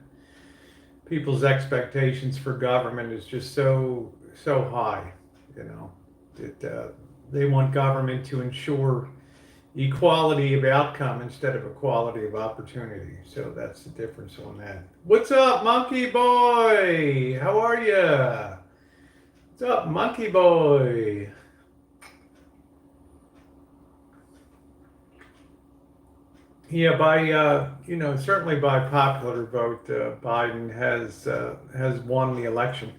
people's expectations for government is just so high, you know, that they want government to ensure equality of outcome instead of equality of opportunity. So that's the difference on that. What's up, Monkey Boy? How are ya? What's up, Monkey Boy? Yeah, by you know, certainly by popular vote, Biden has won the election.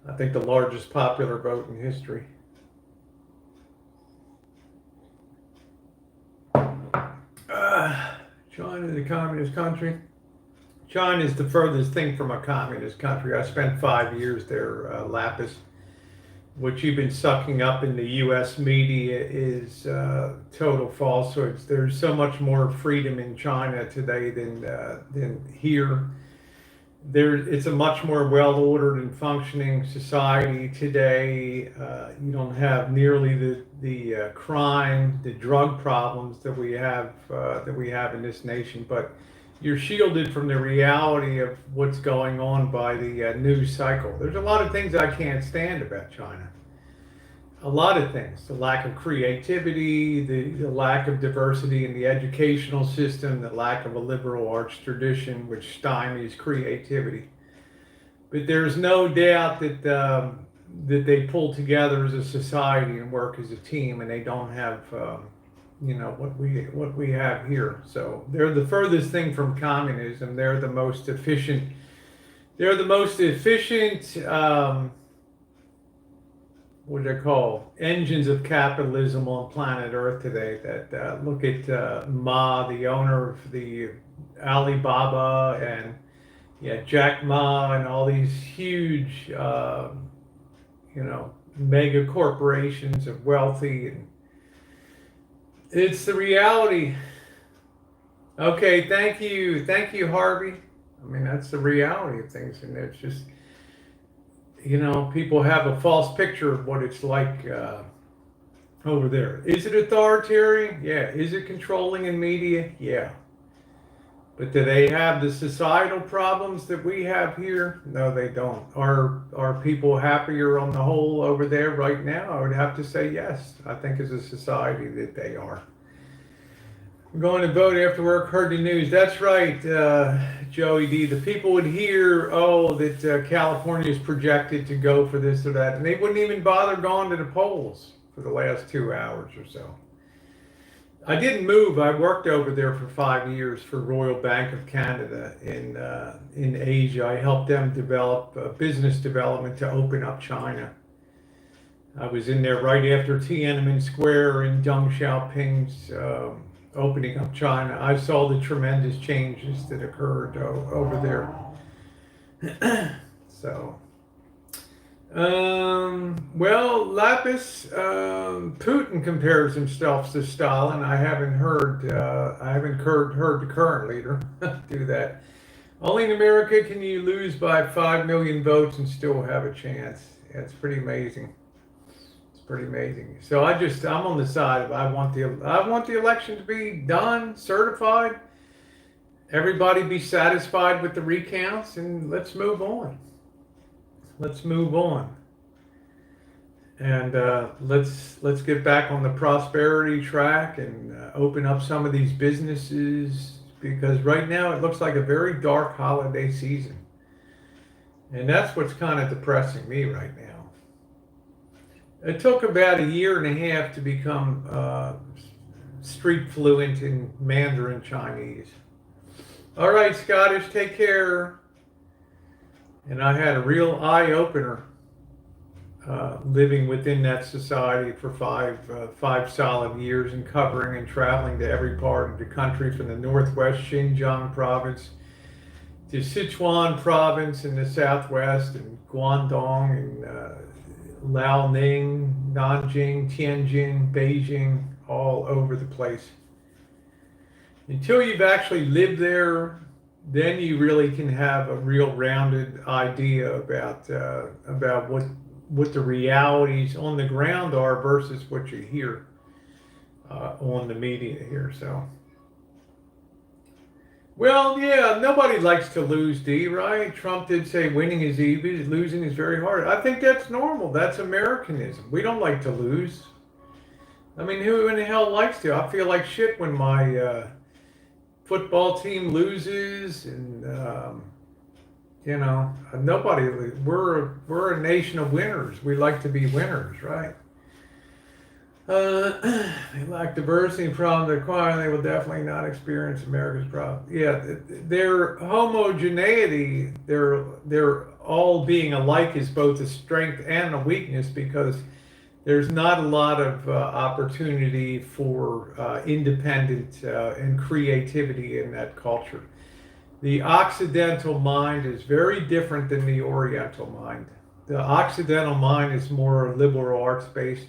I think the largest popular vote in history. China is a communist country. China is the furthest thing from a communist country. I spent 5 years there, Lapis. What you've been sucking up in the U.S. media is total falsehoods. There's so much more freedom in China today than here. It's a much more well-ordered and functioning society today. You don't have nearly the crime, the drug problems that we have in this nation, but you're shielded from the reality of what's going on by the news cycle. There's a lot of things I can't stand about China. A lot of things. The lack of creativity, the lack of diversity in the educational system, the lack of a liberal arts tradition, which stymies creativity. But there's no doubt that they pull together as a society and work as a team, and they don't have you know, what we have here. So they're the furthest thing from communism. They're the most efficient. They're the most efficient. What they call engines of capitalism on planet Earth today. That look at Ma, the owner of the Alibaba, and Jack Ma, and all these huge, you know, mega corporations of wealthy, and it's the reality. Okay, thank you, Harvey. I mean, that's the reality of things, and it's just, you know, people have a false picture of what it's like over there. Is it authoritarian? Yeah. Is it controlling in media? Yeah. But do they have the societal problems that we have here? No, they don't. Are people happier on the whole over there right now? I would have to say yes. I think as a society that they are. I'm going to vote after work, heard the news. That's right, Joey D. The people would hear, that California is projected to go for this or that, and they wouldn't even bother going to the polls for the last 2 hours or so. I didn't move. I worked over there for 5 years for Royal Bank of Canada in Asia. I helped them develop business development to open up China. I was in there right after Tiananmen Square and Deng Xiaoping's opening up China. I saw the tremendous changes that occurred over there. So. Well, Lapis, Putin compares himself to Stalin. I haven't heard the current leader do that. Only in America can you lose by 5 million votes and still have a chance. It's pretty amazing. It's pretty amazing. So I'm on the side of I want the election to be done, certified. Everybody be satisfied with the recounts, and let's move on. Let's move on, and let's get back on the prosperity track and open up some of these businesses, because right now it looks like a very dark holiday season, and that's what's kind of depressing me right now. It took about 1.5 years to become street fluent in Mandarin Chinese. All right, Scottish, take care. And I had a real eye-opener living within that society for five solid years, and covering and traveling to every part of the country, from the northwest Xinjiang province to Sichuan province in the southwest, and Guangdong, and Liaoning, Nanjing, Tianjin, Beijing, all over the place. Until you've actually lived there, then you really can have a real rounded idea about what the realities on the ground are versus what you hear on the media here. So, Well, yeah, nobody likes to lose, D, right? Trump did say winning is easy, losing is very hard. I think that's normal. That's Americanism. We don't like to lose. I mean, who in the hell likes to? I feel like shit when my football team loses, and nobody. We're a nation of winners. We like to be winners, right? They lack diversity and problem to acquire. They will definitely not experience America's problem. Yeah, their homogeneity, their all being alike is both a strength and a weakness, because there's not a lot of opportunity for independent and creativity in that culture. The Occidental mind is very different than the Oriental mind. The Occidental mind is more liberal arts based.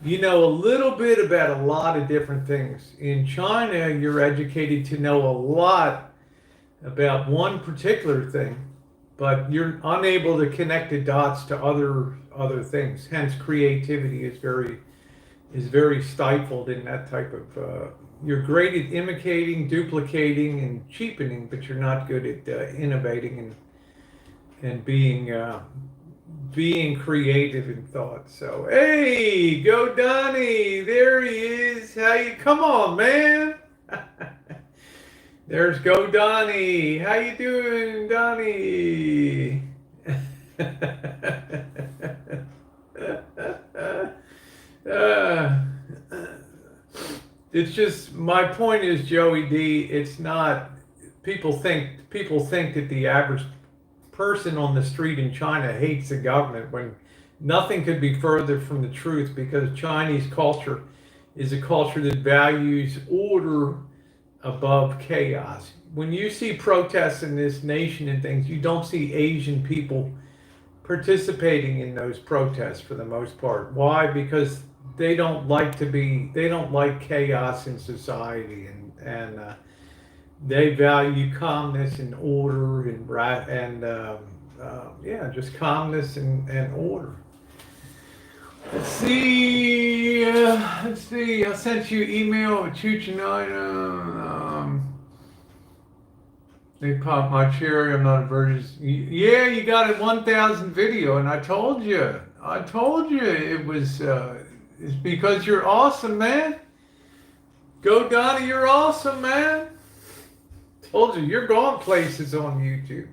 You know a little bit about a lot of different things. In China, you're educated to know a lot about one particular thing, but you're unable to connect the dots to other things. Hence, creativity is very stifled in that type of. You're great at imitating, duplicating, and cheapening, but you're not good at innovating and being creative in thought. So, hey, go Donnie! There he is. How you? Come on, man. There's Go Donnie. How you doing, Donnie? It's just, my point is, Joey D, it's not, people think that the average person on the street in China hates the government, when nothing could be further from the truth, because Chinese culture is a culture that values order above chaos. When you see protests in this nation and things, you don't see Asian people participating in those protests for the most part. Why? Because they don't like chaos in society, and they value calmness and order and just calmness and order. Let's see. I sent you email with Chuchinina. They popped my cherry. I'm not a virgin. Yeah, you got a 1,000 video, and I told you it was. It's because you're awesome, man. Go Donnie, you're awesome, man. Told you, you're going places on YouTube.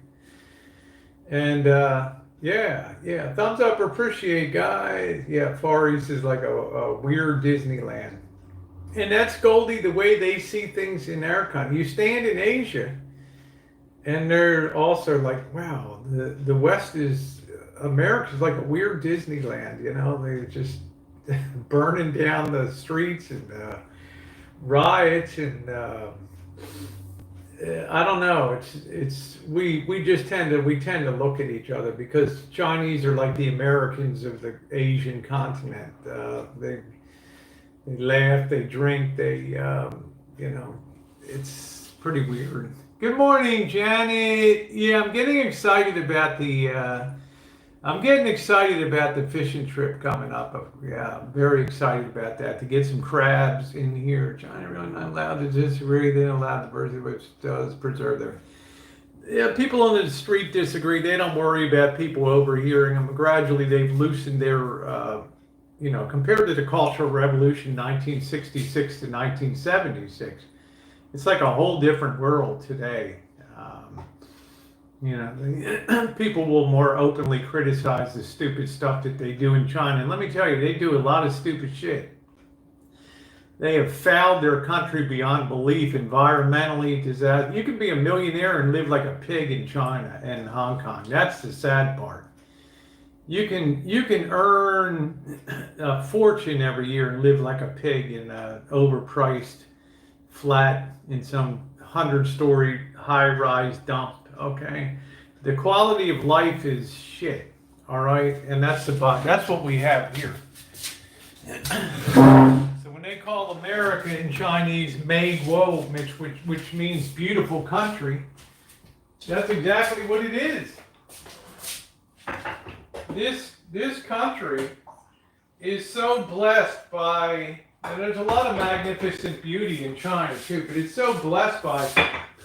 And yeah, thumbs up, appreciate, guys. Yeah, Far East is like a weird Disneyland. And that's, Goldie, the way they see things in our country. You stand in Asia, and they're also like, wow, the West is, America's like a weird Disneyland, they just burning down the streets and riots and I don't know. We tend to look at each other, because Chinese are like the Americans of the Asian continent. They laugh, they drink, it's pretty weird. Good morning, Janet. Yeah, I'm getting excited about the fishing trip coming up. Yeah, I'm very excited about that, to get some crabs in here. China really not allowed to disagree. They don't allow diversity, which does preserve their. Yeah, people on the street disagree. They don't worry about people overhearing them. Gradually, they've loosened their, compared to the Cultural Revolution, 1966 to 1976. It's like a whole different world today. People will more openly criticize the stupid stuff that they do in China. And let me tell you, they do a lot of stupid shit. They have fouled their country beyond belief, environmentally, disaster. You can be a millionaire and live like a pig in China and Hong Kong. That's the sad part. You can earn a fortune every year and live like a pig in an overpriced flat in some 100-story high-rise dump. Okay, the quality of life is shit. All right, and that's what we have here. So when they call America in Chinese "Mei Guo," which means beautiful country, that's exactly what it is. This country is so blessed by, and there's a lot of magnificent beauty in China too, but it's so blessed by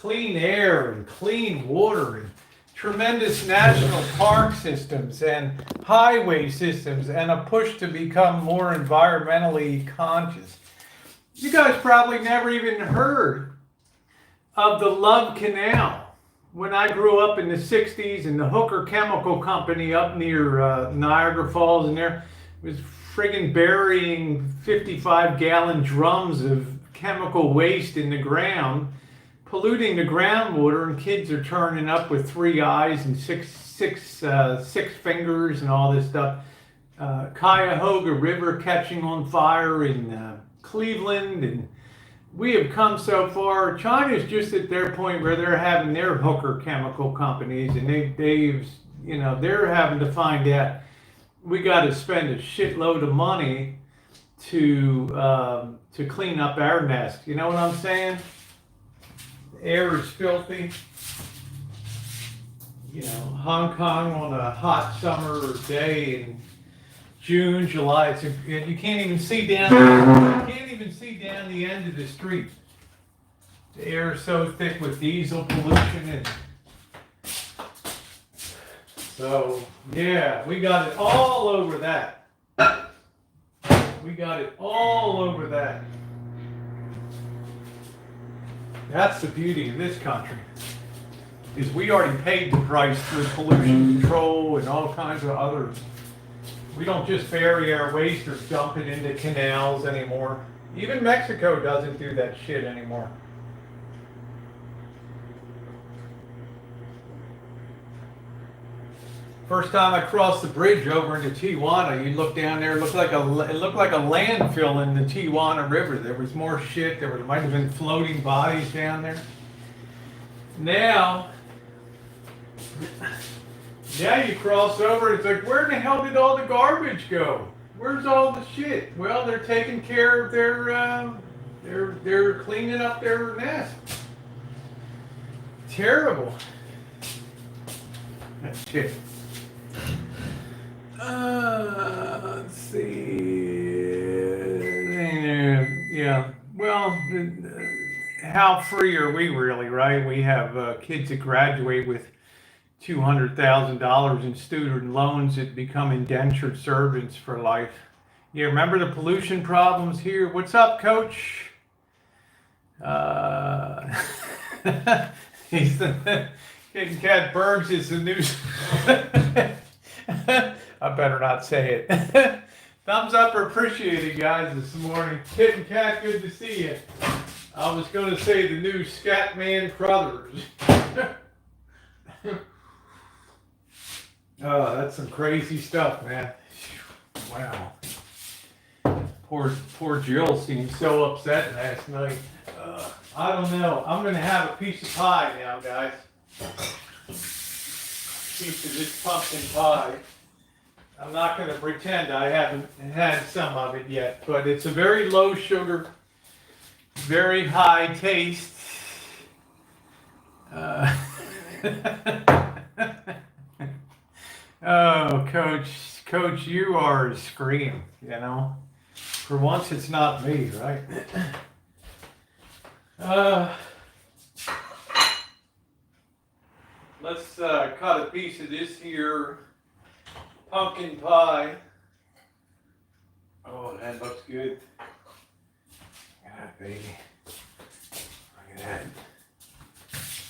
clean air and clean water and tremendous national park systems and highway systems and a push to become more environmentally conscious. You guys probably never even heard of the Love Canal. When I grew up in the 60s, and the Hooker Chemical Company up near Niagara Falls, and there was friggin' burying 55-gallon drums of chemical waste in the ground, polluting the groundwater, and kids are turning up with 3 eyes and six fingers and all this stuff. Cuyahoga River catching on fire in Cleveland, and we have come so far. China's just at their point where they're having their Hooker Chemical companies, and they're having to find out we got to spend a shitload of money to clean up our nest. You know what I'm saying? The air is filthy. You know, Hong Kong on a hot summer day in June, July, you can't even see down. You can't even see down the end of the street. The air is so thick with diesel pollution, and so yeah, we got it all over that. We got it all over that. That's the beauty of this country, is we already paid the price through pollution control and all kinds of other. We don't just bury our waste or dump it into canals anymore. Even Mexico doesn't do that shit anymore. First time I crossed the bridge over into Tijuana, you look down there, it looked like a landfill in the Tijuana River. There was more shit. There might have been floating bodies down there. Now you cross over, it's like, where the hell did all the garbage go? Where's all the shit? Well, they're taking care of they're cleaning up their nest. Terrible. That shit. Let's see. Yeah. Well, how free are we really, right? We have kids that graduate with $200,000 in student loans that become indentured servants for life. You remember the pollution problems here? What's up, Coach? He's the Kitten Cat Bergs is the news. I better not say it. Thumbs up or appreciated, guys, this morning. Kitten Cat, good to see you. I was going to say the new Scatman Crothers. Oh, that's some crazy stuff, man. Wow. Poor Jill seemed so upset last night. I don't know. I'm going to have a piece of pie now, guys. Piece of this pumpkin pie. I'm not going to pretend I haven't had some of it yet, but it's a very low sugar, very high taste. Oh, Coach, you are a scream, you know. For once, it's not me, right? Let's cut a piece of this here pumpkin pie. Oh, that looks good. Look at that, baby. Look at that.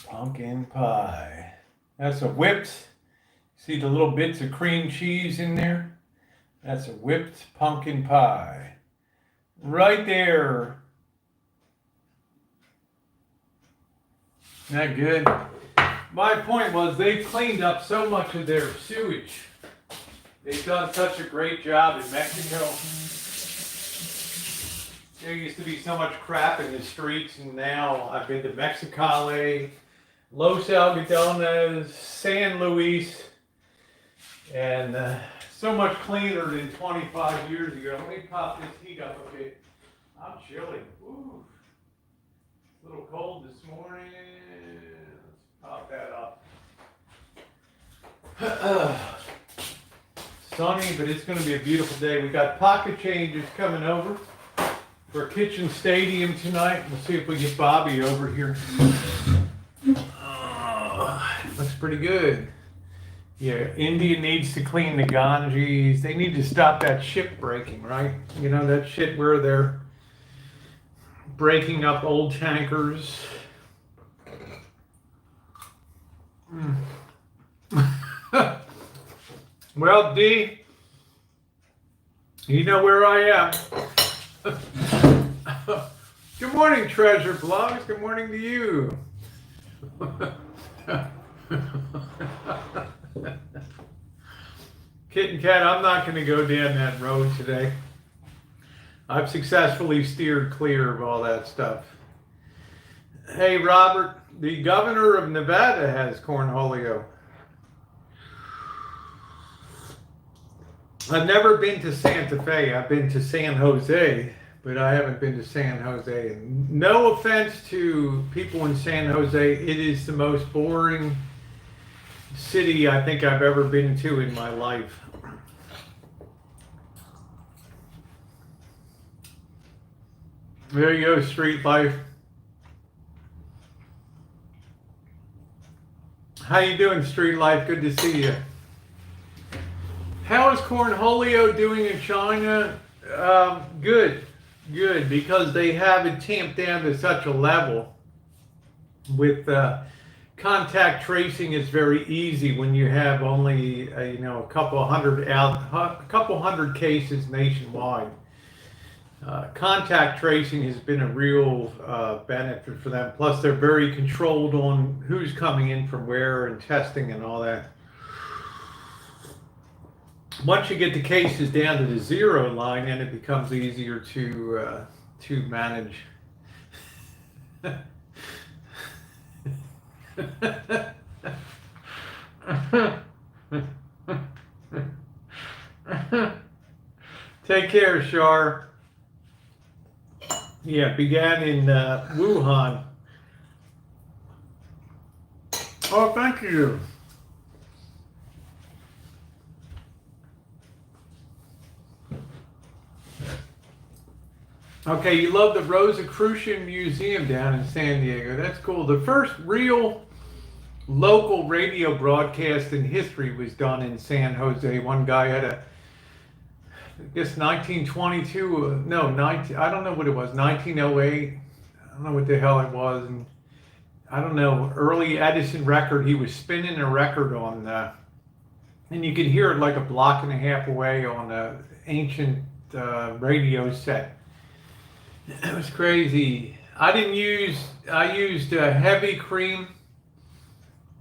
Pumpkin pie. That's a whipped. See the little bits of cream cheese in there? That's a whipped pumpkin pie. Right there. Isn't that good? My point was they've cleaned up so much of their sewage. They've done such a great job in Mexico. There used to be so much crap in the streets, and now I've been to Mexicali, Los Algodones, San Luis, and so much cleaner than 25 years ago. Let me pop this heat up a bit. I'm chilly. Ooh. A little cold this morning. Let's pop that up. Sunny, but it's going to be a beautiful day. We got pocket changes coming over for Kitchen Stadium tonight. We'll see if we get Bobby over here. Looks pretty good. Yeah, India needs to clean the Ganges. They need to stop that ship breaking, right? You know, that shit where they're breaking up old tankers. Well, D, you know where I am. Good morning, Treasure Blogs. Good morning to you. Kitten Cat, I'm not going to go down that road today. I've successfully steered clear of all that stuff. Hey, Robert, the governor of Nevada has Cornholio. I've never been to Santa Fe. I've been to San Jose, but I haven't been to San Jose. And no offense to people in San Jose, it is the most boring city I think I've ever been to in my life. There you go, street life. How you doing, street life? Good to see you. How is Cornholio doing in China? Good, because they have it tamped down to such a level. With contact tracing, is very easy when you have only a couple hundred cases nationwide. Contact tracing has been a real benefit for them. Plus, they're very controlled on who's coming in from where and testing and all that. Once you get the cases down to the zero line, then it becomes easier to manage. Take care, Shar. Yeah, began in Wuhan. Oh, thank you. Okay, you love the Rosicrucian Museum down in San Diego. That's cool. The first real local radio broadcast in history was done in San Jose. One guy had I guess 1922, I don't know what it was, 1908. I don't know what the hell it was. And I don't know, early Edison record, he was spinning a record on, and you could hear it like a block and a half away on an ancient radio set. It was crazy. I used heavy cream,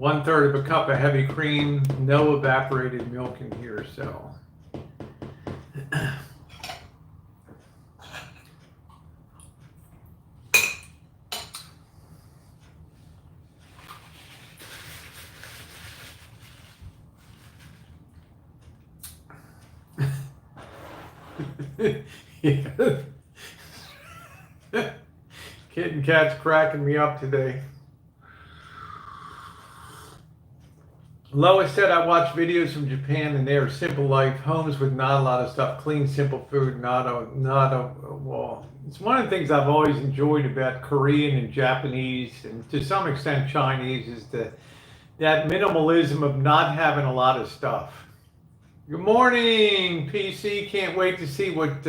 1/3 of a cup of heavy cream, no evaporated milk in here, so. Yeah. Kitten Cat's cracking me up today. Lois said I watch videos from Japan and they are simple life, homes with not a lot of stuff, clean, simple food, not a wall. It's one of the things I've always enjoyed about Korean and Japanese, and to some extent Chinese, is that minimalism of not having a lot of stuff. Good morning, PC. Can't wait to see what.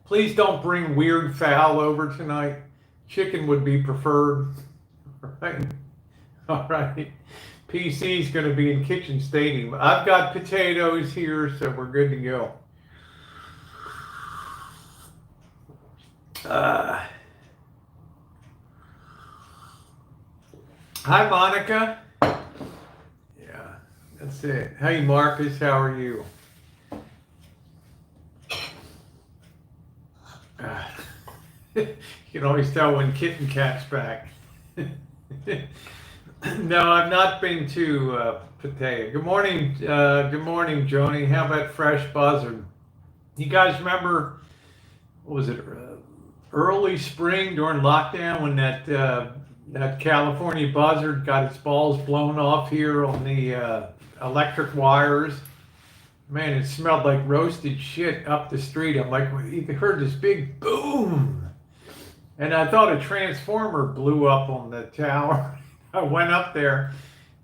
Please don't bring weird fowl over tonight. Chicken would be preferred. Right? All right. PC's going to be in Kitchen Stadium. I've got potatoes here, so we're good to go. Hi, Monica. Yeah, that's it. Hey, Marcus, how are you? You can always tell when Kitten Cat's back. No, I've not been to Pattaya. Good morning, Joni. How about Fresh Buzzard? You guys remember, what was it, early spring during lockdown when that California buzzard got its balls blown off here on the electric wires? Man, it smelled like roasted shit up the street. I'm like, well, you heard this big boom. And I thought a transformer blew up on the tower. I went up there,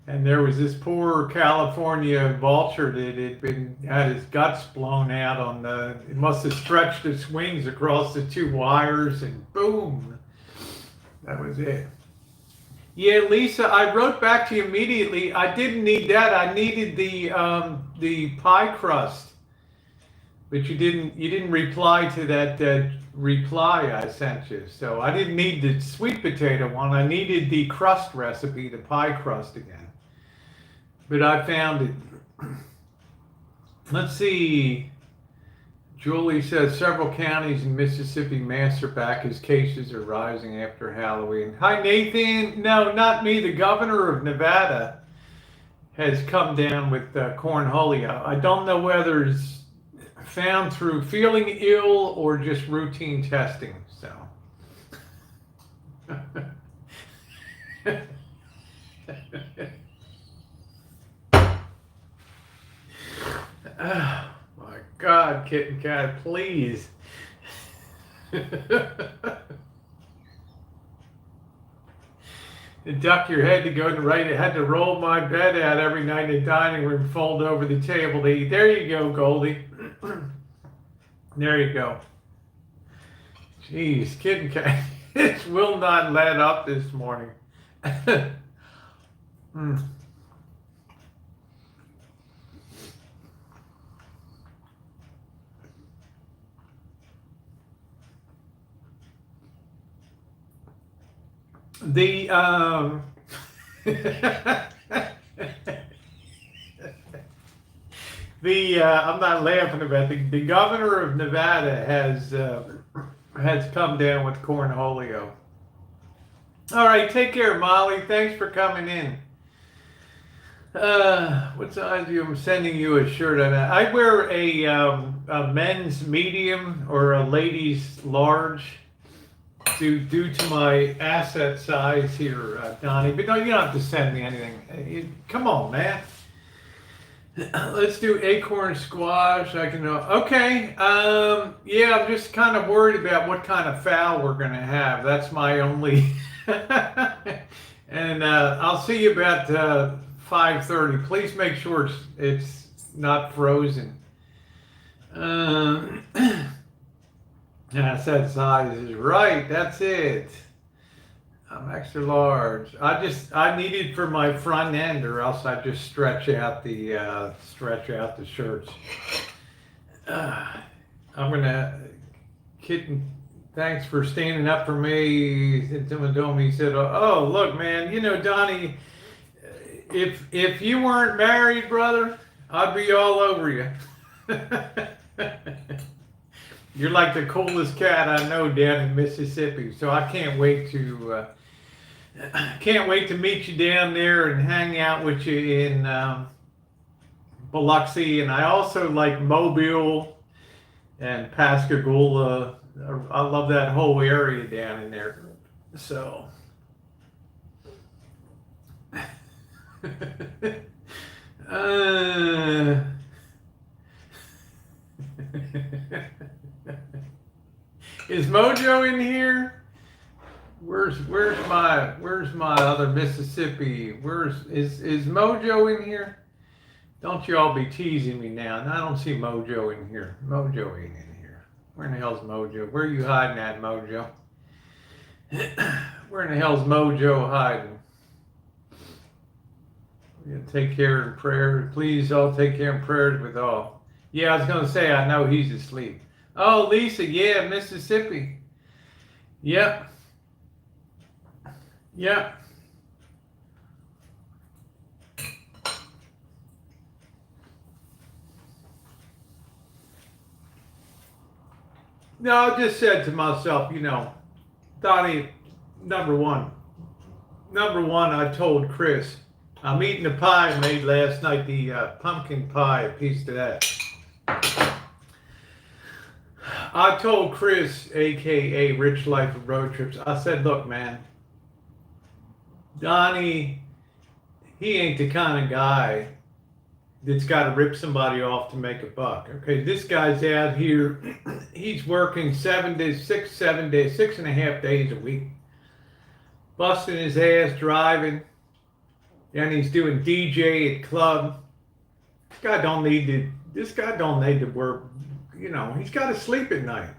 and there was this poor California vulture that had his guts blown out on the. It must have stretched its wings across the two wires, and boom, that was it. Yeah, Lisa, I wrote back to you immediately. I didn't need that. I needed the pie crust, but you didn't reply to that reply I sent you. So I didn't need the sweet potato one. I needed the crust recipe, the pie crust again. But I found it. Let's see. Julie says several counties in Mississippi master back as cases are rising after Halloween. Hi, Nathan. No, not me. The governor of Nevada has come down with Cornholio. I don't know whether it's found through feeling ill or just routine testing. So. Oh, my God, kitten cat, please. Duck your head to go to right. I had to roll my bed out every night in the dining room, fold over the table to eat. There you go, Goldie. There you go. Jeez, kitten cat. It will not let up this morning. The I'm not laughing about the governor of Nevada has come down with Cornholio. All right, take care, Molly. Thanks for coming in. What size are you? I'm sending you a shirt on that. I wear a men's medium or a ladies large. Due to my asset size here, Donnie. But no, you don't have to send me anything. Come on, man. Let's do acorn squash. I can. Okay. Yeah, I'm just kind of worried about what kind of fowl we're gonna have. That's my only. And I'll see you about 5:30. Please make sure it's not frozen. Yes, that size is right. That's it. I'm extra large. I need it for my front end, or else I just stretch out the shirts. I'm gonna kitten. Thanks for standing up for me. Someone told me, he said, "Oh, look, man. You know, Donnie, if you weren't married, brother, I'd be all over you." You're like the coolest cat I know down in Mississippi, so I can't wait to meet you down there and hang out with you in Biloxi. And I also like Mobile and Pascagoula. I love that whole area down in there. So. Is Mojo in here? Where's my other Mississippi? Is Mojo in here? Don't you all be teasing me now. And I don't see Mojo in here. Mojo ain't in here. Where in the hell's Mojo? Where are you hiding at, Mojo? Where in the hell's Mojo hiding? We're gonna take care in prayer. Please all take care in prayers with all. Yeah, I was gonna say I know he's asleep. Oh, Lisa, yeah, Mississippi. Yep. Yep. No, I just said to myself, you know, Donnie, number one, I told Chris, I'm eating the pie I made last night, the pumpkin pie, a piece of that. I told Chris, a.k.a. Rich Life of Road Trips, I said, look, man, Donnie, he ain't the kind of guy that's got to rip somebody off to make a buck. Okay, this guy's out here, he's working 7 days, 6.5 days a week, busting his ass, driving, and he's doing DJ at club. This guy don't need to work, you know, he's got to sleep at night.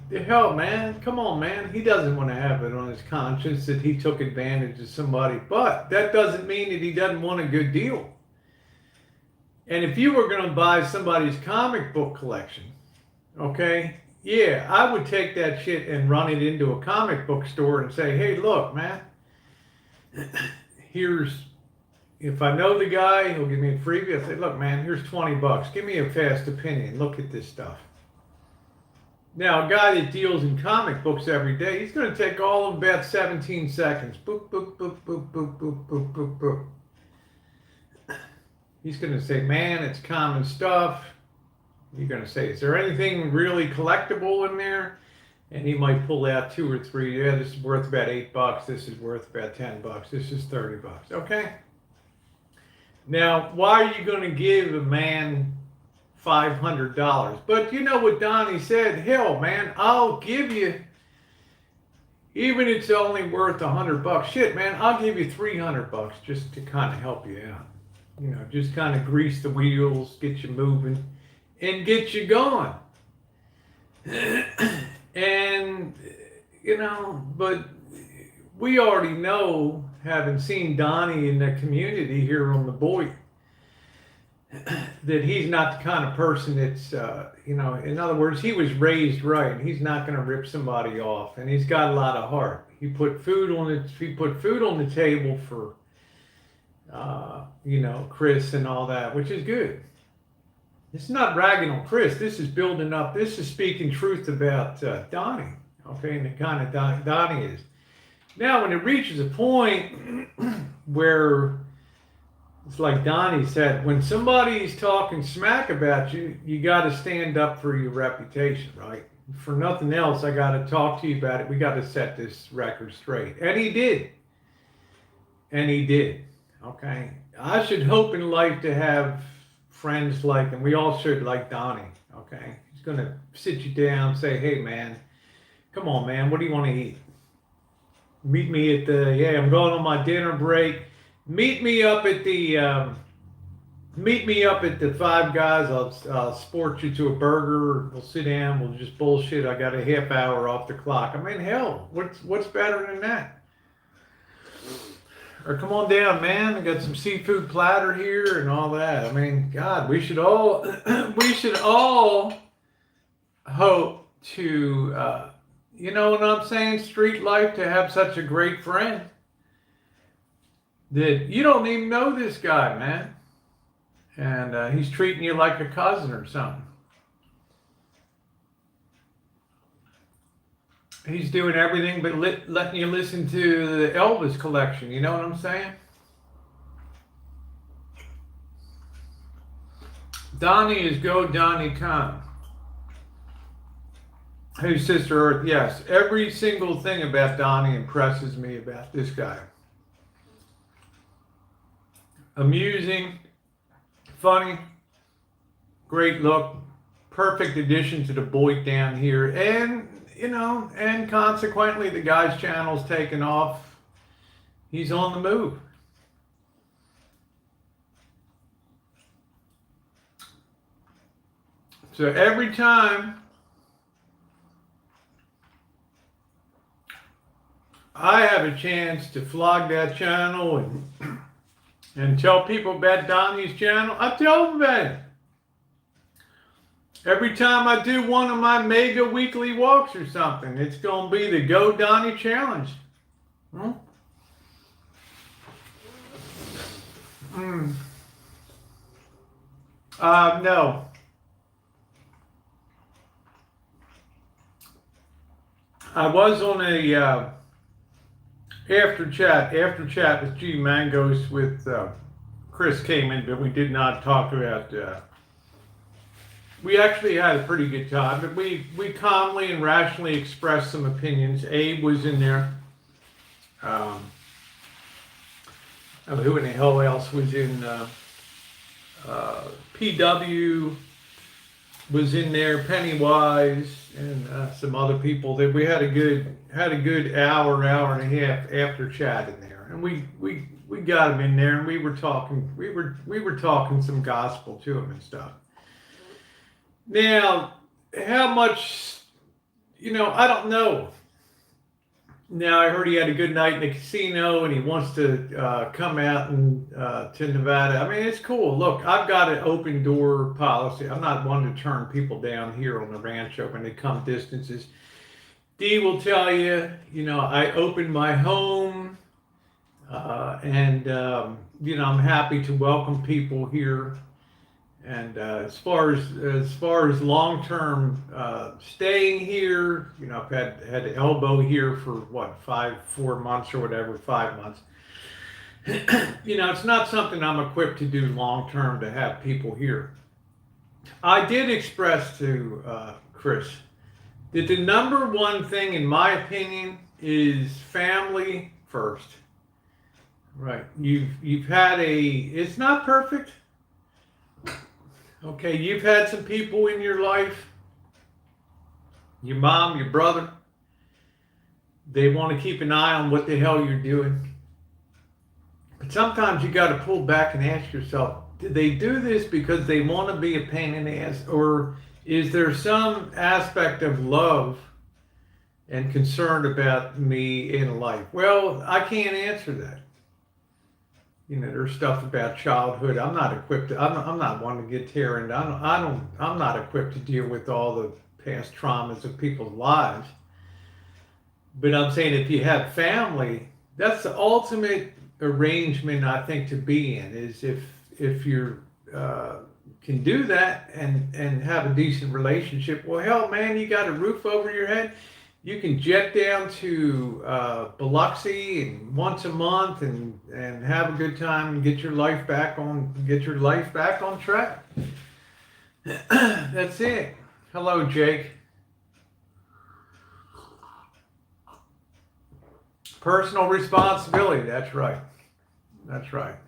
The hell, man, come on, man. He doesn't want to have it on his conscience that he took advantage of somebody, but that doesn't mean that he doesn't want a good deal. And if you were going to buy somebody's comic book collection, okay, yeah, I would take that shit and run it into a comic book store and say, hey, look, man, if I know the guy, he'll give me a freebie. I say, look, man, here's $20. Give me a fast opinion. Look at this stuff. Now, a guy that deals in comic books every day, he's going to take all of about 17 seconds. Boop, boop, boop, boop, boop, boop, boop, boop, boop. He's going to say, man, it's common stuff. You're going to say, is there anything really collectible in there? And he might pull out 2 or 3. Yeah, this is worth about $8. This is worth about $10. This is $30. Okay? Now, why are you going to give a man $500? But you know what Donnie said? Hell, man, I'll give you, even if it's only worth $100. Shit, man, I'll give you $300 just to kind of help you out. You know, just kind of grease the wheels, get you moving, and get you going. And, you know, but we already know, having seen Donnie in the community here on the Boy, that he's not the kind of person that's, you know, in other words, he was raised right. He's not going to rip somebody off, and he's got a lot of heart. He put food on the table for, you know, Chris and all that, which is good. It's not ragging on Chris. This is building up. This is speaking truth about Donnie, okay, and the kind of Donnie is. Now, when it reaches a point where it's like Donnie said, when somebody's talking smack about you, you got to stand up for your reputation, right? For nothing else, I got to talk to you about it. We got to set this record straight. And he did. And he did. Okay? I should hope in life to have friends like, and we all should, like Donnie. Okay? He's going to sit you down, say, hey, man, come on, man, what do you want to eat? Meet me at I'm going on my dinner break. Meet me up at the Five Guys. I'll sport you to a burger. We'll sit down. We'll just bullshit. I got a half hour off the clock. I mean, hell, what's better than that? Or come on down, man. I got some seafood platter here and all that. I mean, God, we should all hope to, you know what I'm saying? Street life, to have such a great friend that you don't even know this guy, man. And he's treating you like a cousin or something. He's doing everything but letting you listen to the Elvis collection. You know what I'm saying? Donnie is go Donnie come. Hey, Sister Earth, yes. Every single thing about Donnie impresses me about this guy. Amusing, funny, great look, perfect addition to the Boy down here, and you know, and consequently the guy's channel's taken off. He's on the move. So every time I have a chance to flog that channel and tell people about Donnie's channel, I tell them about it. Every time I do one of my mega weekly walks or something, it's going to be the Go Donnie Challenge. No. I was on a after chat with G Mangos with Chris Kamen, but we did not talk about we actually had a pretty good time, but we calmly and rationally expressed some opinions. Abe was in there. Who in the hell else was in PW was in there, Pennywise, and some other people. That we had a good hour and a half after chat in there, and we got them in there, and we were talking some gospel to them and stuff. Now, how much, I don't know. Now, I heard he had a good night in the casino and he wants to come out to Nevada. I mean, it's cool. Look, I've got an open door policy. I'm not one to turn people down here on the rancho when they come distances. Dee will tell you, I open my home and I'm happy to welcome people here. And as far as long-term staying here, I've had an elbow here for 4 months or whatever, 5 months. It's not something I'm equipped to do long-term to have people here. I did express to Chris that the number one thing, in my opinion, is family first. Right? You've had it's not perfect. Okay, you've had some people in your life, your mom, your brother, they want to keep an eye on what the hell you're doing. But sometimes you got to pull back and ask yourself, did they do this because they want to be a pain in the ass? Or is there some aspect of love and concern about me in life? Well, I can't answer that. There's stuff about childhood. I'm not equipped. I'm not one to get tearing down. I'm not equipped to deal with all the past traumas of people's lives. But I'm saying, if you have family, that's the ultimate arrangement I think to be in. Is if you can do that and have a decent relationship. Well, hell, man, you got a roof over your head. You can jet down to Biloxi and once a month and have a good time and get your life back on track. That's it. Hello, Jake. Personal responsibility. That's right. Let your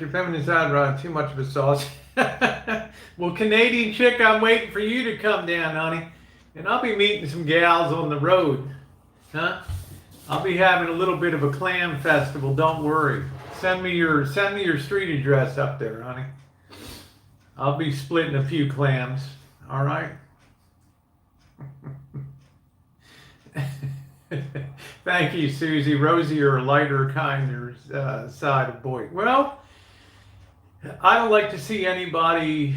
feminine side run too much of a sauce. Well, Canadian chick, I'm waiting for you to come down, honey. And I'll be meeting some gals on the road, huh? I'll be having a little bit of a clam festival. Don't worry. Send me your street address up there, honey. I'll be splitting a few clams. All right. Thank you, Susie. Rosie, or lighter, kinder side of boy. Well, I don't like to see anybody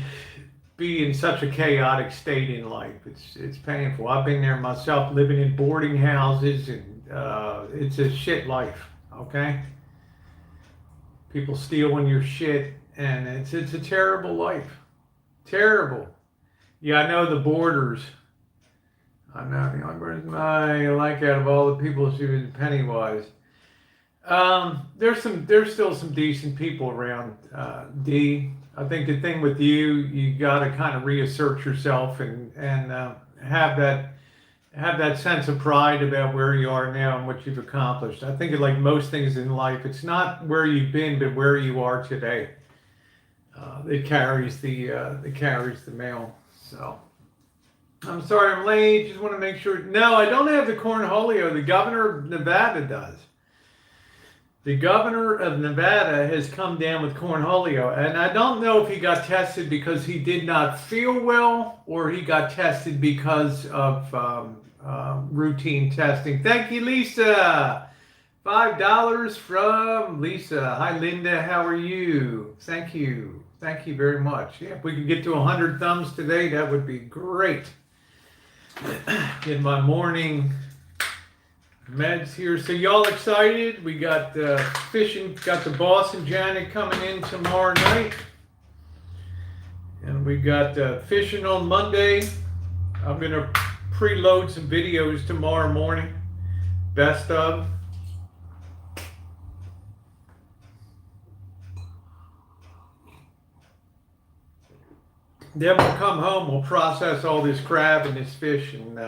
be in such a chaotic state in life. It's painful. I've been there myself, living in boarding houses, and it's a shit life. Okay, people stealing your shit, and it's a terrible life. Terrible. Yeah, I know the Borders. I know. Where's my like out of all the people shooting Pennywise? There's still some decent people around. D. I think the thing with you got to kind of reassert yourself and have that sense of pride about where you are now and what you've accomplished. I think like most things in life, it's not where you've been, but where you are today. It carries the mail. So I'm sorry I'm late. Just want to make sure. No, I don't have the Cornholio. The governor of Nevada does. The governor of Nevada has come down with Cornholio, and I don't know if he got tested because he did not feel well or he got tested because of routine testing. Thank you, Lisa. $5 from Lisa. Hi, Linda. How are you? Thank you. Thank you very much. Yeah, if we could get to 100 thumbs today, that would be great. Get my morning meds here. So y'all excited? We got fishing, got the boss and Janet coming in tomorrow night. And we got fishing on Monday. I'm going to preload some videos tomorrow morning. Best of. Then we'll come home, we'll process all this crab and this fish and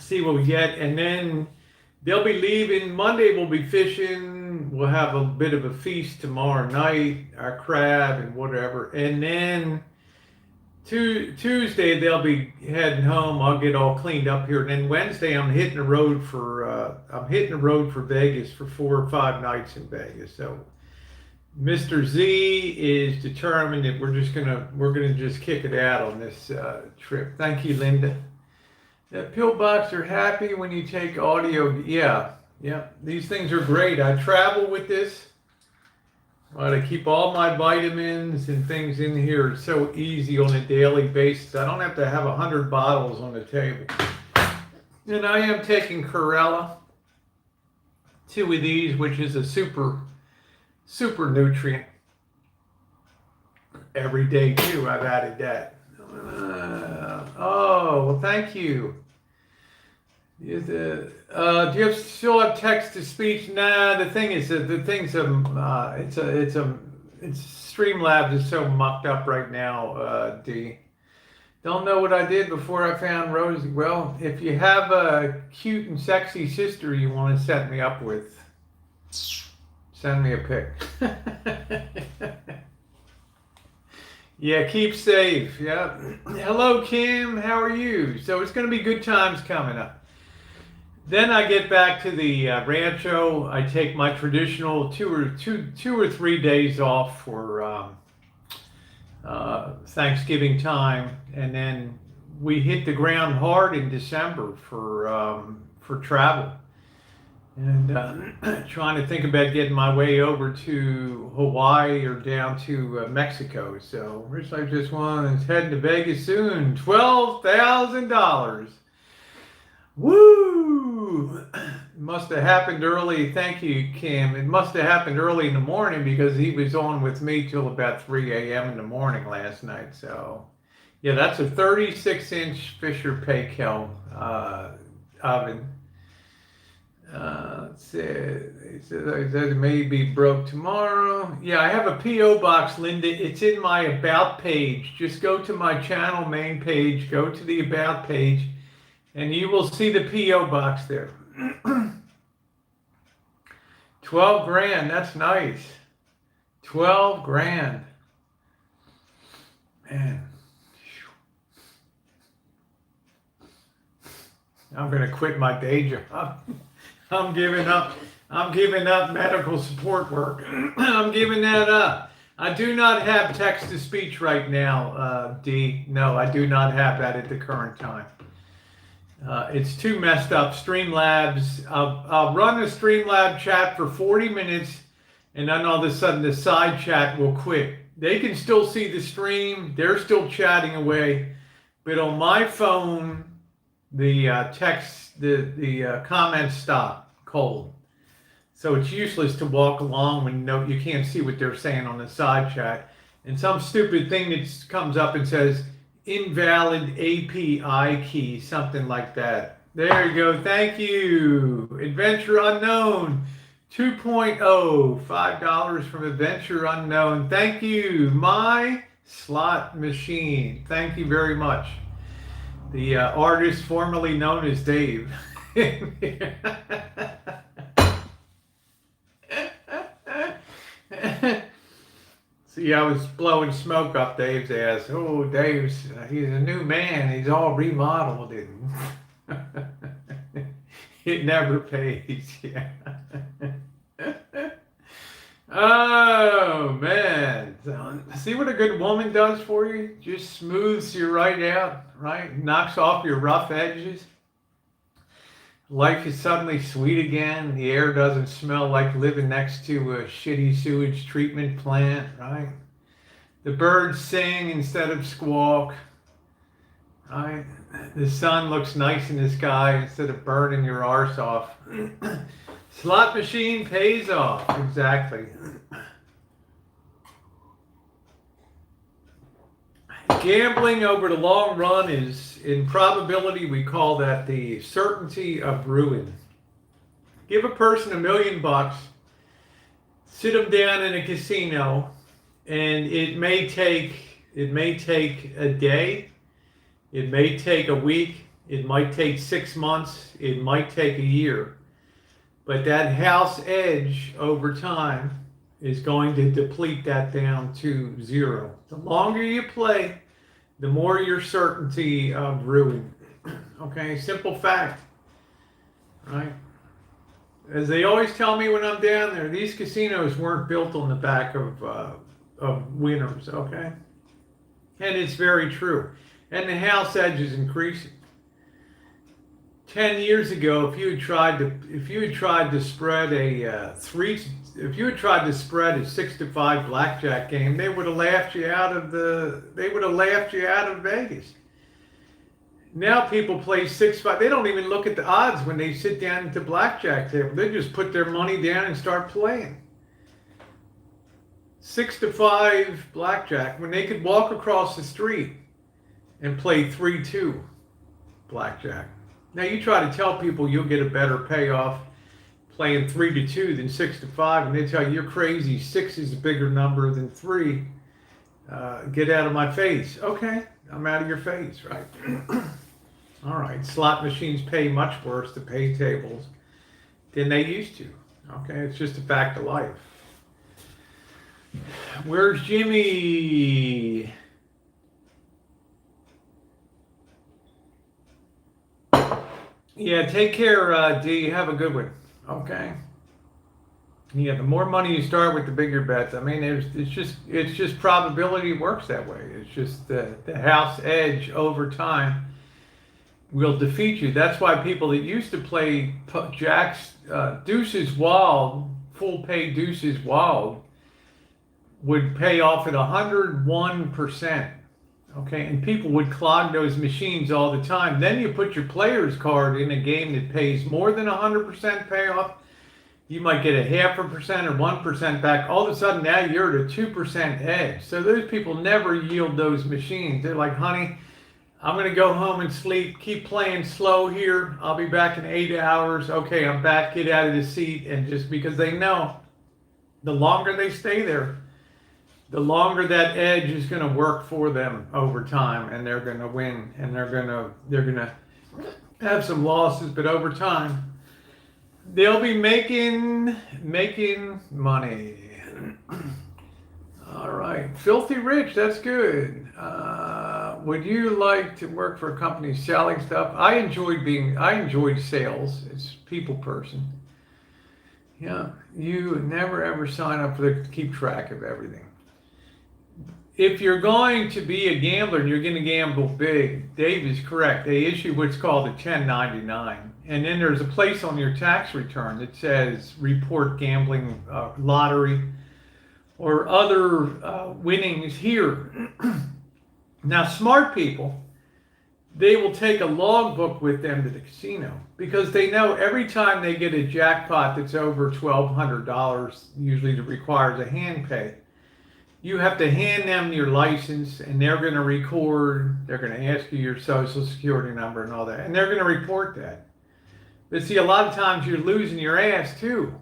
see what we get. And then they'll be leaving. Monday we'll be fishing then we'll have a bit of a feast tomorrow night, our crab and whatever. And then Tuesday they'll be heading home. I'll get all cleaned up here. And then Wednesday I'm hitting the road for Vegas for 4 or 5 nights in Vegas. So Mr. Z is determined that we're gonna just kick it out on this trip. Thank you, Linda. The pillbox are happy when you take audio. Yeah. These things are great. I travel with this. I keep all my vitamins and things in here. It's so easy on a daily basis. I don't have to have 100 bottles on the table. And I am taking Corella, 2 of these, which is a super nutrient. Every day too, I've added that. Oh, well, thank you. Do you still have text to speech? Nah, the thing is, Streamlabs is so mucked up right now, D. Don't know what I did before I found Rosie. Well, if you have a cute and sexy sister you want to set me up with, send me a pic. Yeah, keep safe. Yeah. Hello, Kim. How are you? So it's going to be good times coming up. Then I get back to the rancho. I take my traditional two or three days off for Thanksgiving time, and then we hit the ground hard in December for travel. And trying to think about getting my way over to Hawaii or down to Mexico. So Rich Life Just Won is heading to Vegas soon. $12,000. Woo! Must have happened early. Thank you, Kim. It must have happened early in the morning because he was on with me till about 3 a.m. in the morning last night. So, yeah, that's a 36-inch Fisher Paykel oven. Let's see. He says it may be broke tomorrow. Yeah, I have a P.O. box, Linda. It's in my About page. Just go to my channel main page, go to the About page, and you will see the P.O. box there. 12 grand, that's nice. 12 grand. Man. I'm going to quit my day job. I'm giving up medical support work. I'm giving that up. I do not have text to speech right now, D. No, I do not have that at the current time. It's too messed up. Streamlabs, I'll run the Streamlab chat for 40 minutes, and then all of a sudden the side chat will quit. They can still see the stream. They're still chatting away. But on my phone, the text, the comments stop cold. So it's useless to walk along when you can't see what they're saying on the side chat. And some stupid thing that comes up and says, invalid API key, something like that. There you go. Thank you. Adventure Unknown 2.0, $5 from Adventure Unknown. Thank you. My Slot Machine. Thank you very much. The artist formerly known as Dave. See, I was blowing smoke up Dave's ass. Oh, he's a new man. He's all remodeled. It never pays. Yeah. Oh, man. See what a good woman does for you? Just smooths you right out, right? Knocks off your rough edges. Life is suddenly sweet again. The air doesn't smell like living next to a shitty sewage treatment plant, right? The birds sing instead of squawk, right? The sun looks nice in the sky instead of burning your arse off. Slot machine pays off, exactly. Gambling over the long run is, in probability, we call that the certainty of ruin. Give a person $1 million, sit them down in a casino, and it may take a day, it may take a week, it might take 6 months, it might take a year. But that house edge over time is going to deplete that down to zero. The longer you play, the more your certainty of ruin. Okay, simple fact, right? As they always tell me when I'm down there, these casinos weren't built on the back of winners, okay? And it's very true. And the house edge is increasing. 10 years ago, if you had tried to spread a 6-5 blackjack game, they would have laughed you out of Vegas. Now people play 6-5. They don't even look at the odds when they sit down at the blackjack table. They just put their money down and start playing. 6-5 blackjack when they could walk across the street and play 3-2 blackjack. Now you try to tell people you'll get a better payoff playing 3-2 than 6-5, and they tell you you're crazy. 6 is a bigger number than 3. Get out of my face. Okay, I'm out of your face, right? All right, slot machines pay much worse to pay tables than they used to. Okay, it's just a fact of life. Where's Jimmy? Yeah, take care, D. Have a good one. Okay. Yeah, the more money you start with, the bigger bets. I mean, it's just probability works that way. It's just the house edge over time will defeat you. That's why people that used to play jacks, deuces wild, full pay deuces wild, would pay off at 101%. Okay, and people would clog those machines all the time. Then you put your player's card in a game that pays more than 100% payoff. You might get a 0.5% or 1% back. All of a sudden, now you're at a 2% edge. So those people never yield those machines. They're like, honey, I'm going to go home and sleep. Keep playing slow here. I'll be back in 8 hours. Okay, I'm back. Get out of the seat. And just because they know the longer they stay there, the longer that edge is going to work for them over time, and they're going to win, and they're going to have some losses, but over time they'll be making money. All right, Filthy Rich, that's good. Would you like to work for a company selling stuff? I enjoyed sales. It's people person. Yeah, you never ever sign up to keep track of everything. If you're going to be a gambler and you're going to gamble big, Dave is correct. They issue what's called a 1099. And then there's a place on your tax return that says report gambling, lottery, or other winnings here. Now, smart people, they will take a logbook with them to the casino because they know every time they get a jackpot that's over $1,200, usually that requires a hand pay, you have to hand them your license, and they're going to record. They're going to ask you your social security number and all that, and they're going to report that. But see, a lot of times you're losing your ass too.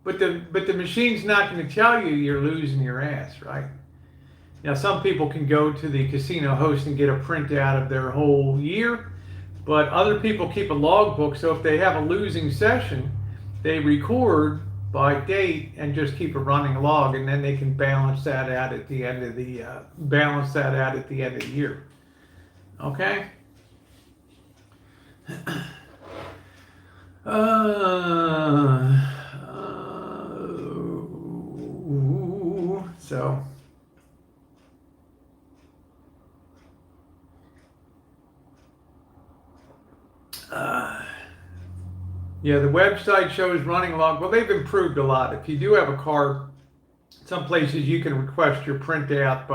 But the machine's not going to tell you you're losing your ass, right? Now, some people can go to the casino host and get a printout of their whole year, but other people keep a logbook. So if they have a losing session, they record by date and just keep a running log, and then they can balance that out at the end of the year. Okay. So. Yeah, the website shows running log. Well, they've improved a lot. If you do have a card, some places you can request your printout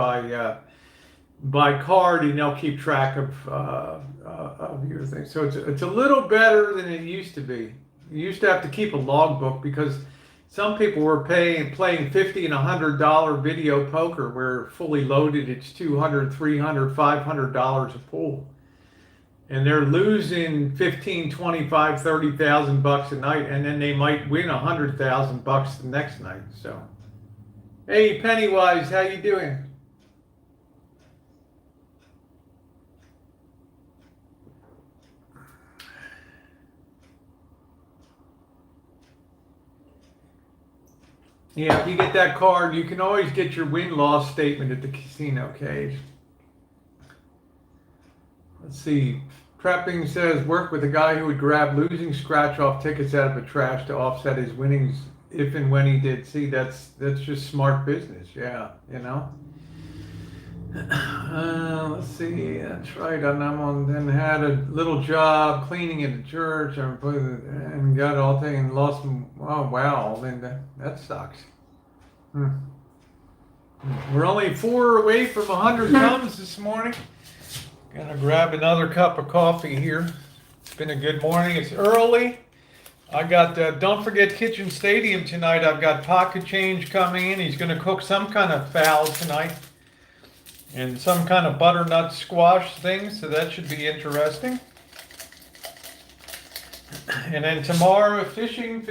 by card, and they'll keep track of your thing. So it's a little better than it used to be. You used to have to keep a logbook because some people were playing $50 and $100 video poker, where fully loaded it's $200, $300, $500 a pool. And they're losing 15, 25, 30,000 bucks a night, and then they might win 100,000 bucks the next night. So, hey, Pennywise, how you doing? Yeah, if you get that card, you can always get your win-loss statement at the casino cage. Let's see. Prepping says work with a guy who would grab losing scratch-off tickets out of the trash to offset his winnings if and when he did. See, that's just smart business. Yeah, you know. Let's see. That's right. Then had a little job cleaning at the church and got all taken, lost. Oh wow, then that sucks. We're only 4 away from 100 thumbs this morning. Gonna grab another cup of coffee here. It's been a good morning. It's early. I got, don't forget Kitchen Stadium tonight. I've got Pocket Change coming in. He's gonna cook some kind of fowl tonight. And some kind of butternut squash thing, so that should be interesting. And then tomorrow, fishing.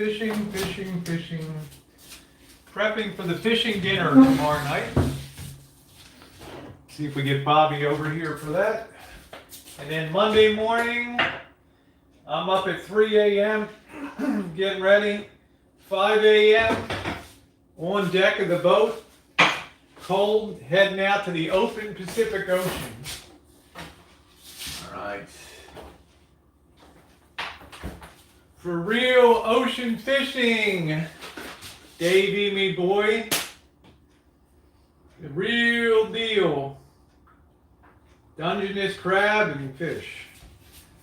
Prepping for the fishing dinner tomorrow night. See if we get Bobby over here for that. And then Monday morning, I'm up at 3 a.m. getting ready. 5 a.m. on deck of the boat. Cold, heading out to the open Pacific Ocean. All right. For real ocean fishing, Davey, me boy. The real deal. Dungeness crab and fish.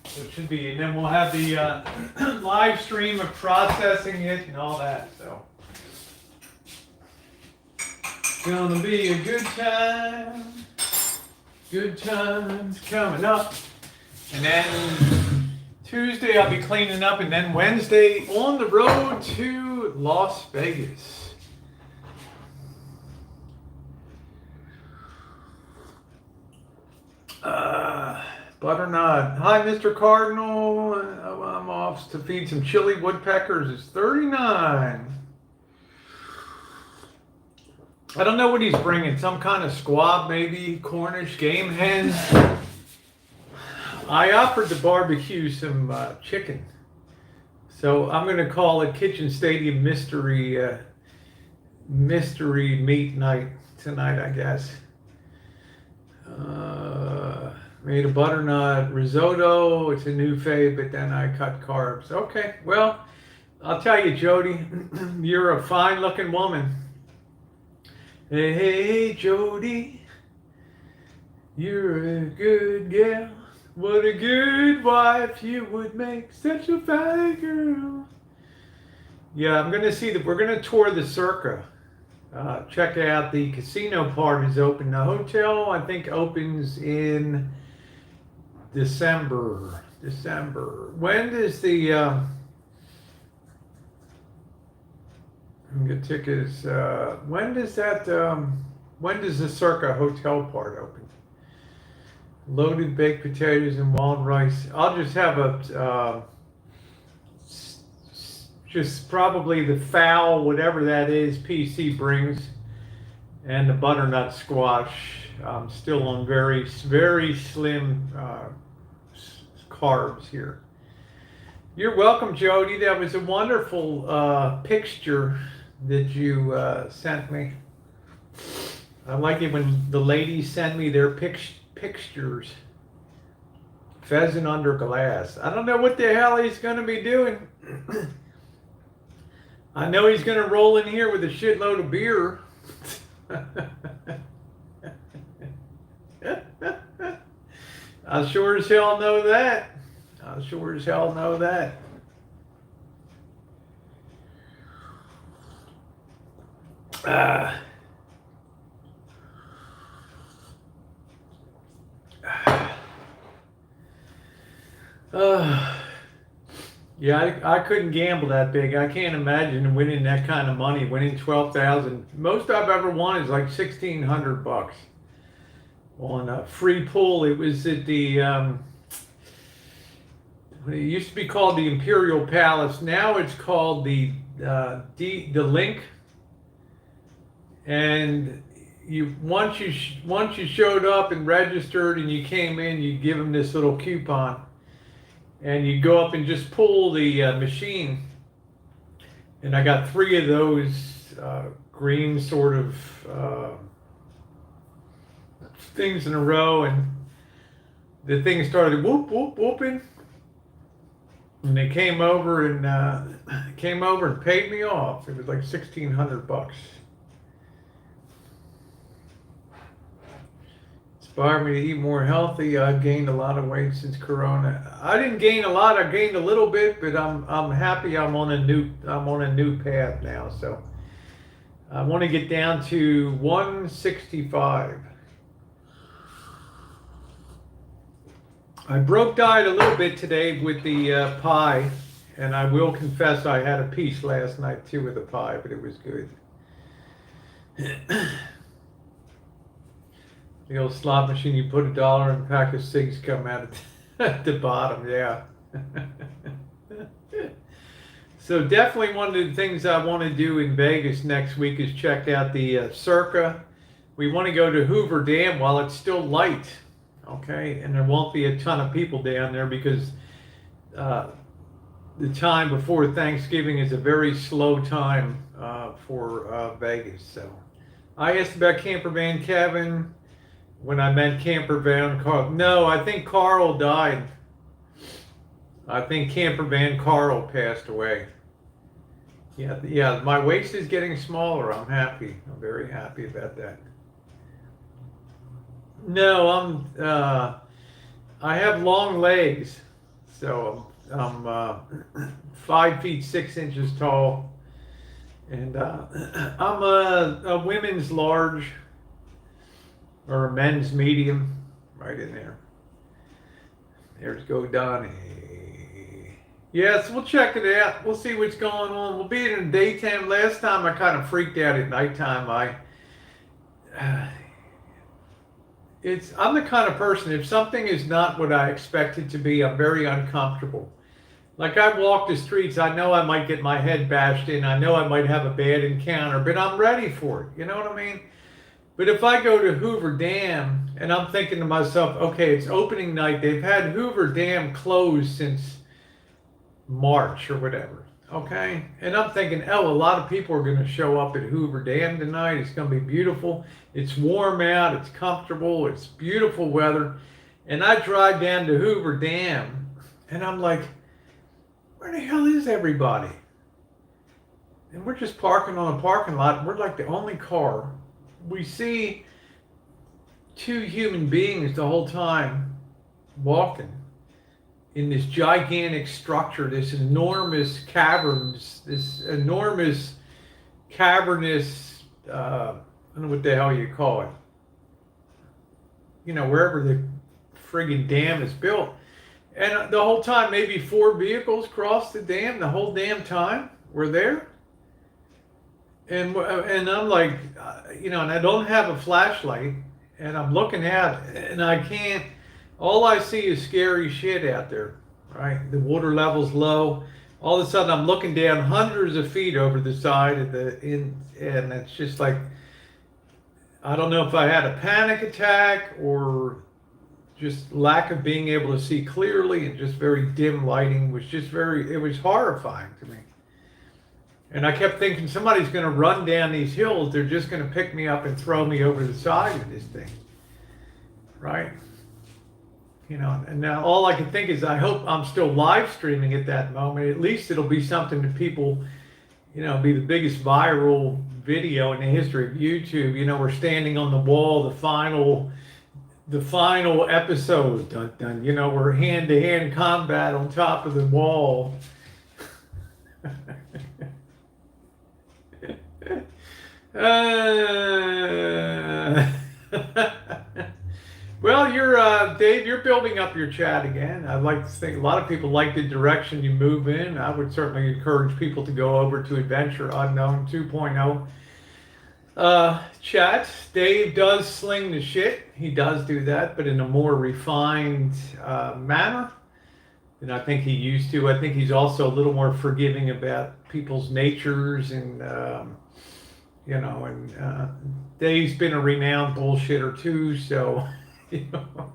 So it should be, and then we'll have the live stream of processing it and all that. So. Gonna be a good time. Good times coming up. And then Tuesday I'll be cleaning up, and then Wednesday on the road to Las Vegas. Butternut. Hi, Mr. Cardinal. I'm off to feed some chili woodpeckers. It's 39. I don't know what he's bringing. Some kind of squab, maybe Cornish game hen. I offered to barbecue some chicken, so I'm going to call it Kitchen Stadium mystery meat night tonight, I guess. Made a butternut risotto. It's a new fave, but then I cut carbs. Okay, well, I'll tell you, Jody, you're a fine-looking woman. Hey, Jody, you're a good gal. What a good wife you would make, such a fine girl. Yeah, I'm gonna see that. We're gonna tour the Circa. Check out the casino part is open. The hotel, I think, opens in December. When does the get tickets. When does the Circa hotel part open? Loaded baked potatoes and wild rice. I'll just have just probably the fowl, whatever that is, PC brings, and the butternut squash. I'm still on very slim carbs here. You're welcome, Jody. That was a wonderful picture that you sent me. I like it when the ladies send me their pictures. Pheasant under glass. I don't know what the hell he's going to be doing. I know he's going to roll in here with a shitload of beer. I sure as hell know that. Yeah, I couldn't gamble that big. I can't imagine winning that kind of money, winning 12,000. Most I've ever won is like $1,600 on a free pool. It was at the it used to be called the Imperial Palace. Now it's called the Link. And once you showed up and registered and you came in, you give them this little coupon. And you go up and just pull the machine. And I got 3 of those green sort of things in a row, and the thing started whooping, and they came over and paid me off. It was like $1,600. Inspired me to eat more healthy. I've gained a lot of weight since Corona. I didn't gain a lot. I gained a little bit, but I'm happy. I'm on a new path now. So I want to get down to 165. I broke diet a little bit today with the pie, and I will confess I had a piece last night too with the pie, but it was good. The old slot machine, you put $1 and a pack of cigs come out at the bottom, yeah. So definitely one of the things I want to do in Vegas next week is check out the Circa. We want to go to Hoover Dam while it's still light, okay? And there won't be a ton of people down there because the time before Thanksgiving is a very slow time for Vegas. So I asked about camper van Kevin. When I meant camper van Carl, no, I think Carl died. I think camper van Carl passed away. Yeah, my waist is getting smaller. I'm happy. I'm very happy about that. No, I have long legs, so I'm 5 feet 6 inches tall, and I'm a women's large. Or a men's medium, right in there. There's Godani. Yes, we'll check it out. We'll see what's going on. We'll be in the daytime. Last time I kind of freaked out at nighttime. I'm the kind of person, if something is not what I expect it to be, I'm very uncomfortable. Like I walk the streets, I know I might get my head bashed in. I know I might have a bad encounter, but I'm ready for it. You know what I mean? But if I go to Hoover Dam and I'm thinking to myself, okay, it's opening night. They've had Hoover Dam closed since March or whatever, okay? And I'm thinking, a lot of people are going to show up at Hoover Dam tonight. It's going to be beautiful. It's warm out. It's comfortable. It's beautiful weather. And I drive down to Hoover Dam and I'm like, where the hell is everybody? And we're just parking on a parking lot. We're like the only car. We see 2 human beings the whole time walking in this gigantic structure, this enormous caverns, this enormous cavernous, I don't know what the hell you call it, you know, wherever the friggin' dam is built. And the whole time, maybe 4 vehicles crossed the dam the whole damn time. We're there. And I'm like, you know, and I don't have a flashlight, and I'm looking out, and I can't, all I see is scary shit out there, right? The water level's low. All of a sudden, I'm looking down hundreds of feet over the side of and it's just like, I don't know if I had a panic attack or just lack of being able to see clearly, and just very dim lighting was just it was horrifying to me. And I kept thinking, somebody's going to run down these hills. They're just going to pick me up and throw me over the side of this thing. Right? You know, and now all I can think is, I hope I'm still live streaming at that moment. At least it'll be something that people, you know, be the biggest viral video in the history of YouTube. You know, we're standing on the wall, the final episode. Dun, dun, you know, we're hand-to-hand combat on top of the wall. Well, Dave, you're building up your chat again. I'd like to think a lot of people like the direction you move in. I would certainly encourage people to go over to Adventure Unknown 2.0 chat. Dave does sling the shit. He does do that, but in a more refined manner than I think he used to. I think he's also a little more forgiving about people's natures, and you know, and Dave's been a renowned bullshitter too, so you know,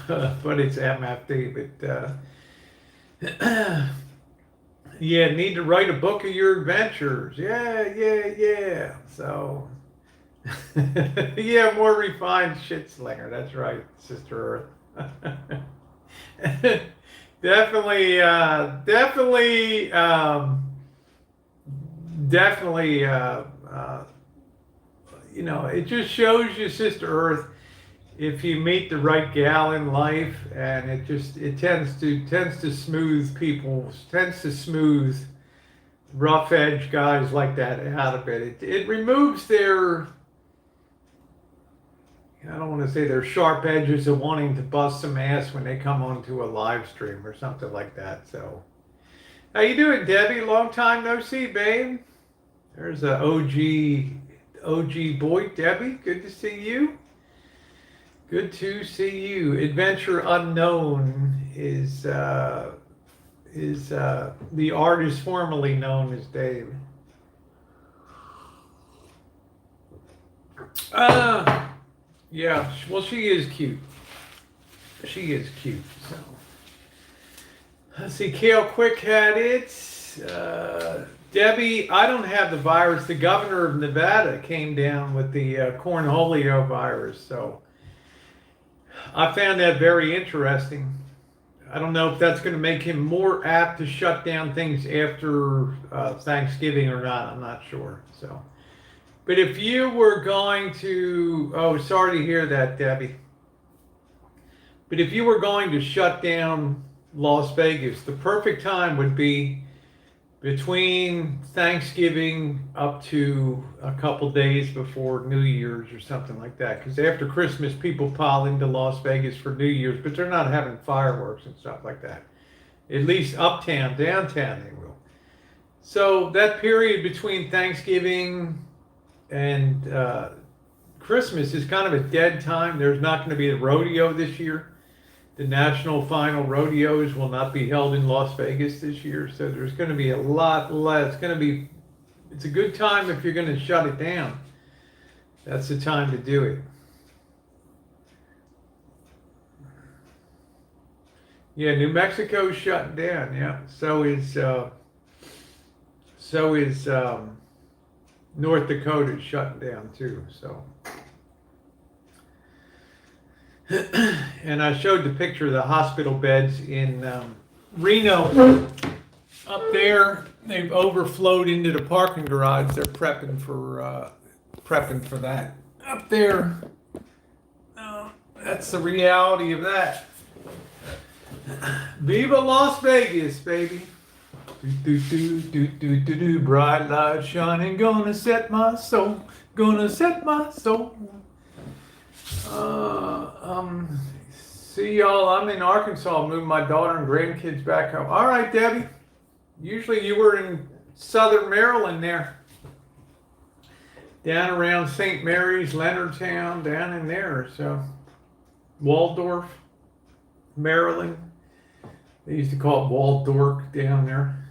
but it's MFD. But Yeah, need to write a book of your adventures. Yeah. So, yeah, more refined shit slinger. That's right, Sister Earth. Definitely, definitely, it just shows you, Sister Earth, if you meet the right gal in life, and it tends to smooth rough edge guys like that out of it. It removes their, I don't want to say their sharp edges of wanting to bust some ass when they come onto a live stream or something like that. So, how you doing, Debbie? Long time no see, babe. There's a OG boy, Debbie. Good to see you. Good to see you. Adventure Unknown is the artist formerly known as Dave. Yeah, well, she is cute. She is cute. So, let's see. Kale Quick had it. Debbie, I don't have the virus. The governor of Nevada came down with the Cornholio virus. So, I found that very interesting. I don't know if that's going to make him more apt to shut down things after Thanksgiving or not. I'm not sure. So. But if you were going to, oh, sorry to hear that, Debbie. But if you were going to shut down Las Vegas, the perfect time would be between Thanksgiving up to a couple days before New Year's or something like that. Because after Christmas, people pile into Las Vegas for New Year's, but they're not having fireworks and stuff like that. At least uptown, downtown, they will. So that period between Thanksgiving and Christmas is kind of a dead time. There's not going to be a rodeo this year. The national final rodeos will not be held in Las Vegas this year, so there's going to be a lot less. It's a good time if you're going to shut it down. That's the time to do it. Yeah, New Mexico's shutting down. Yeah, so is North Dakota's shutting down too. So. And I showed the picture of the hospital beds in Reno. Up there, they've overflowed into the parking garage. They're prepping for that. Up there, that's the reality of that. Viva Las Vegas, baby! Bright light shining, gonna set my soul. See y'all. I'm in Arkansas, moving my daughter and grandkids back home. All right, Debbie. Usually you were in southern Maryland there. Down around St. Mary's, Leonardtown, down in there. So, Waldorf, Maryland. They used to call it Waldorf down there.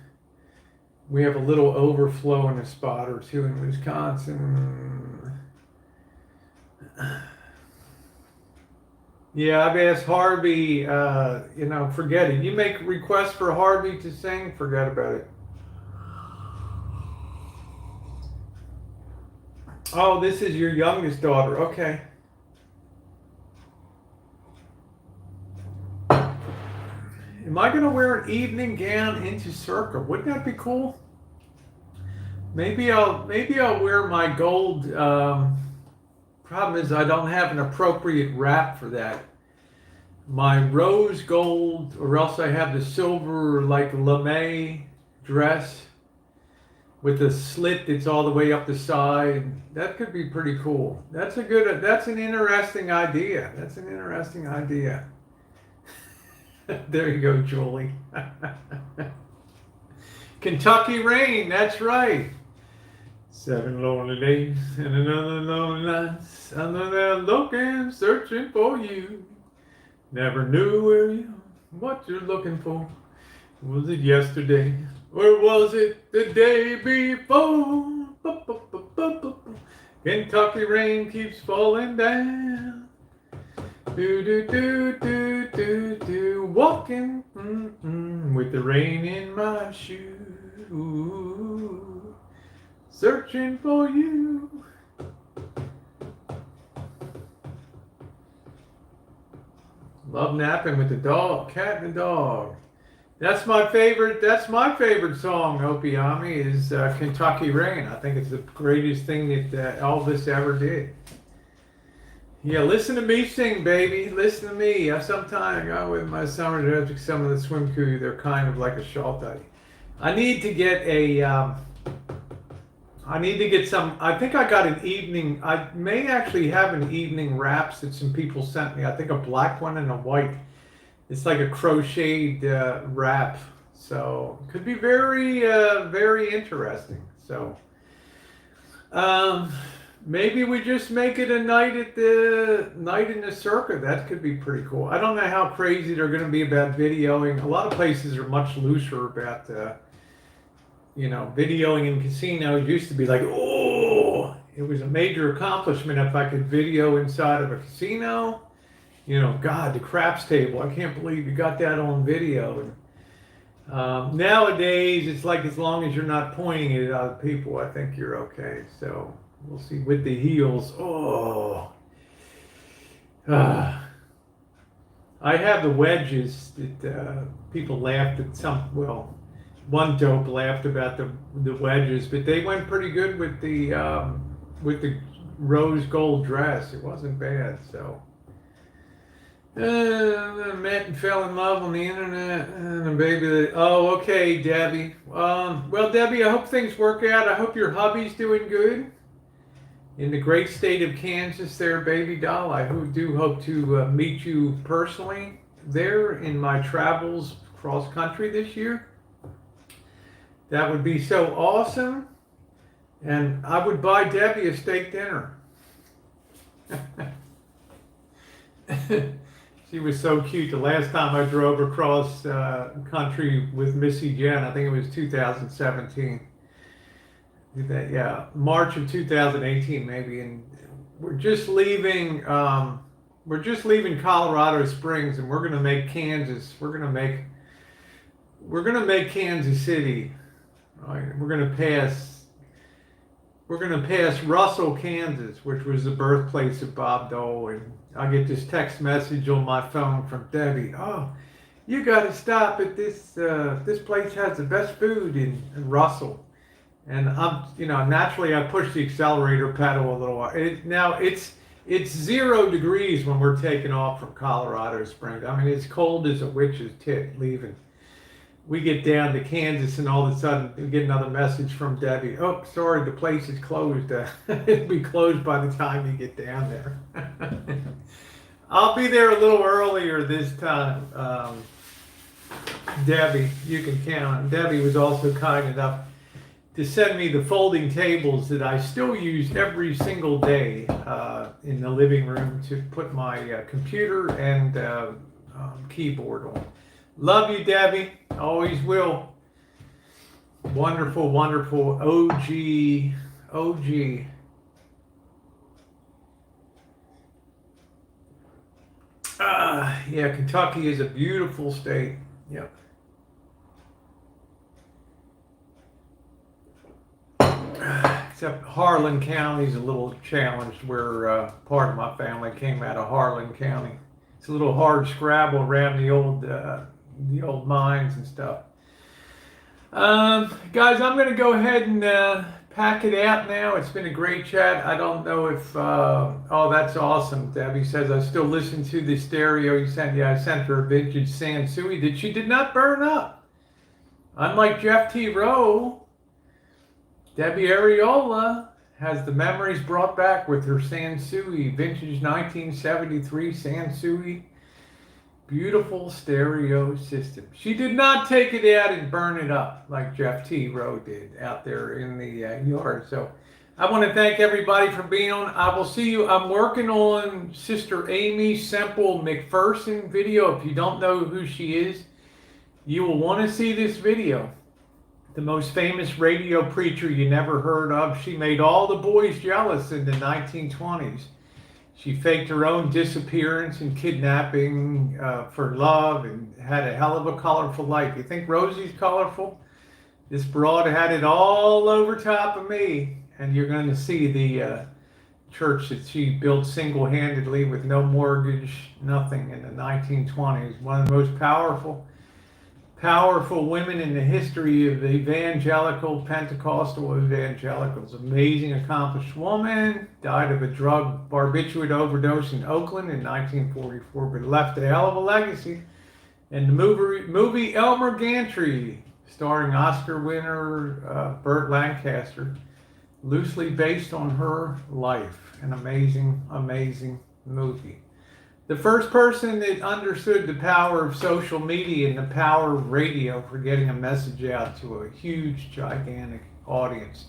We have a little overflow in a spot or two in Wisconsin. Yeah, I've asked Harvey, forget it. You make requests for Harvey to sing, forget about it. Oh, this is your youngest daughter. Okay. Am I going to wear an evening gown into Circa? Wouldn't that be cool? Maybe I'll wear my gold. Problem is I don't have an appropriate wrap for that. My rose gold, or else I have the silver like lame dress with a slit that's all the way up the side. That could be pretty cool. That's an interesting idea. There you go, Julie. Kentucky rain, that's right. 7 lonely days and another lonely night. I'm there looking, searching for you. Never knew what you're looking for. Was it yesterday? Or was it the day before? Kentucky rain keeps falling down. Walking with the rain in my shoes. Ooh, searching for you. Love napping with the dog, cat and the dog. That's my favorite. That's my favorite song, Opiami, is Kentucky Rain. I think it's the greatest thing that Elvis ever did. Yeah, listen to me sing, baby. Listen to me. I sometimes go with my summer to some of the swim crew. They're kind of like a shaltai. I need to get a. I need to get some. I think I got an evening. I may actually have an evening wraps that some people sent me. I think a black one and a white. It's like a crocheted wrap, so it could be very, very interesting. So maybe we just make it a night at the night in the circuit. That could be pretty cool. I don't know how crazy they're going to be about videoing. A lot of places are much looser about, videoing in casinos. Used to be like, oh, it was a major accomplishment if I could video inside of a casino. God, the craps table. I can't believe you got that on video. And nowadays, it's like as long as you're not pointing it at other people, I think you're okay. So we'll see with the heels. Oh, I have the wedges that people laughed at one dope laughed about the wedges, but they went pretty good with the rose gold dress. It wasn't bad, so. Met and fell in love on the internet. And baby, okay, Debbie. Well, Debbie, I hope things work out. I hope your hubby's doing good in the great state of Kansas there, baby doll. I do hope to meet you personally there in my travels cross country this year. That would be so awesome. And I would buy Debbie a steak dinner. She was so cute. The last time I drove across country with Missy Jen, I think it was 2017. March of 2018 maybe, and we're just leaving Colorado Springs, and we're gonna make Kansas. We're gonna make Kansas City. Right? We're gonna pass Russell, Kansas, which was the birthplace of Bob Dole, and I get this text message on my phone from Debbie. Oh, you got to stop at this. This place has the best food in Russell, and naturally I push the accelerator pedal a little while. It's 0 degrees when we're taking off from Colorado Springs. I mean, it's cold as a witch's tit leaving. We get down to Kansas, and all of a sudden we get another message from Debbie. Oh, sorry, the place is closed. It'll be closed by the time you get down there. I'll be there a little earlier this time. Debbie, you can count on. Debbie was also kind enough to send me the folding tables that I still use every single day in the living room to put my computer and keyboard on. Love you, Debbie. Always will. Wonderful, wonderful. OG. Yeah, Kentucky is a beautiful state. Yep. Except Harlan County is a little challenged, where part of my family came out of Harlan County. It's a little hard scrabble around the old mines and stuff. Guys, I'm going to go ahead and pack it out now. It's been a great chat. I don't know if, oh, that's awesome. Debbie says, I still listen to the stereo you sent. Yeah, I sent her a vintage Sansui that she did not burn up. Unlike Jeff T. Rowe, Debbie Areola has the memories brought back with her Sansui, vintage 1973 Sansui. Beautiful stereo system. She did not take it out and burn it up like Jeff T. Rowe did out there in the yard. So I want to thank everybody for being on. I will see you. I'm working on Sister Amy Semple McPherson video. If you don't know who she is, you will want to see this video. The most famous radio preacher you never heard of. She made all the boys jealous in the 1920s. She faked her own disappearance and kidnapping for love, and had a hell of a colorful life. You think Rosie's colorful? This broad had it all over top of me, and you're going to see the church that she built single-handedly with no mortgage, nothing, in the 1920s. One of the most powerful women in the history of the evangelical, Pentecostal evangelicals. Amazing, accomplished woman. Died of a drug barbiturate overdose in Oakland in 1944, but left a hell of a legacy. And the movie Elmer Gantry, starring Oscar winner Burt Lancaster, loosely based on her life. An amazing, amazing movie. The first person that understood the power of social media and the power of radio for getting a message out to a huge, gigantic audience.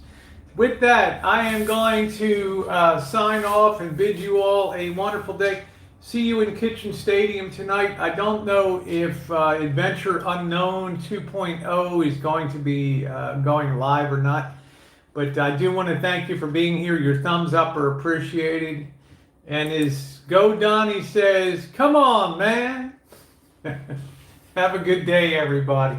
With that, I am going to sign off and bid you all a wonderful day. See you in Kitchen Stadium tonight. I don't know if Adventure Unknown 2.0 is going to be going live or not, but I do want to thank you for being here. Your thumbs up are appreciated. And as Go Donnie says, come on, man. Have a good day, everybody.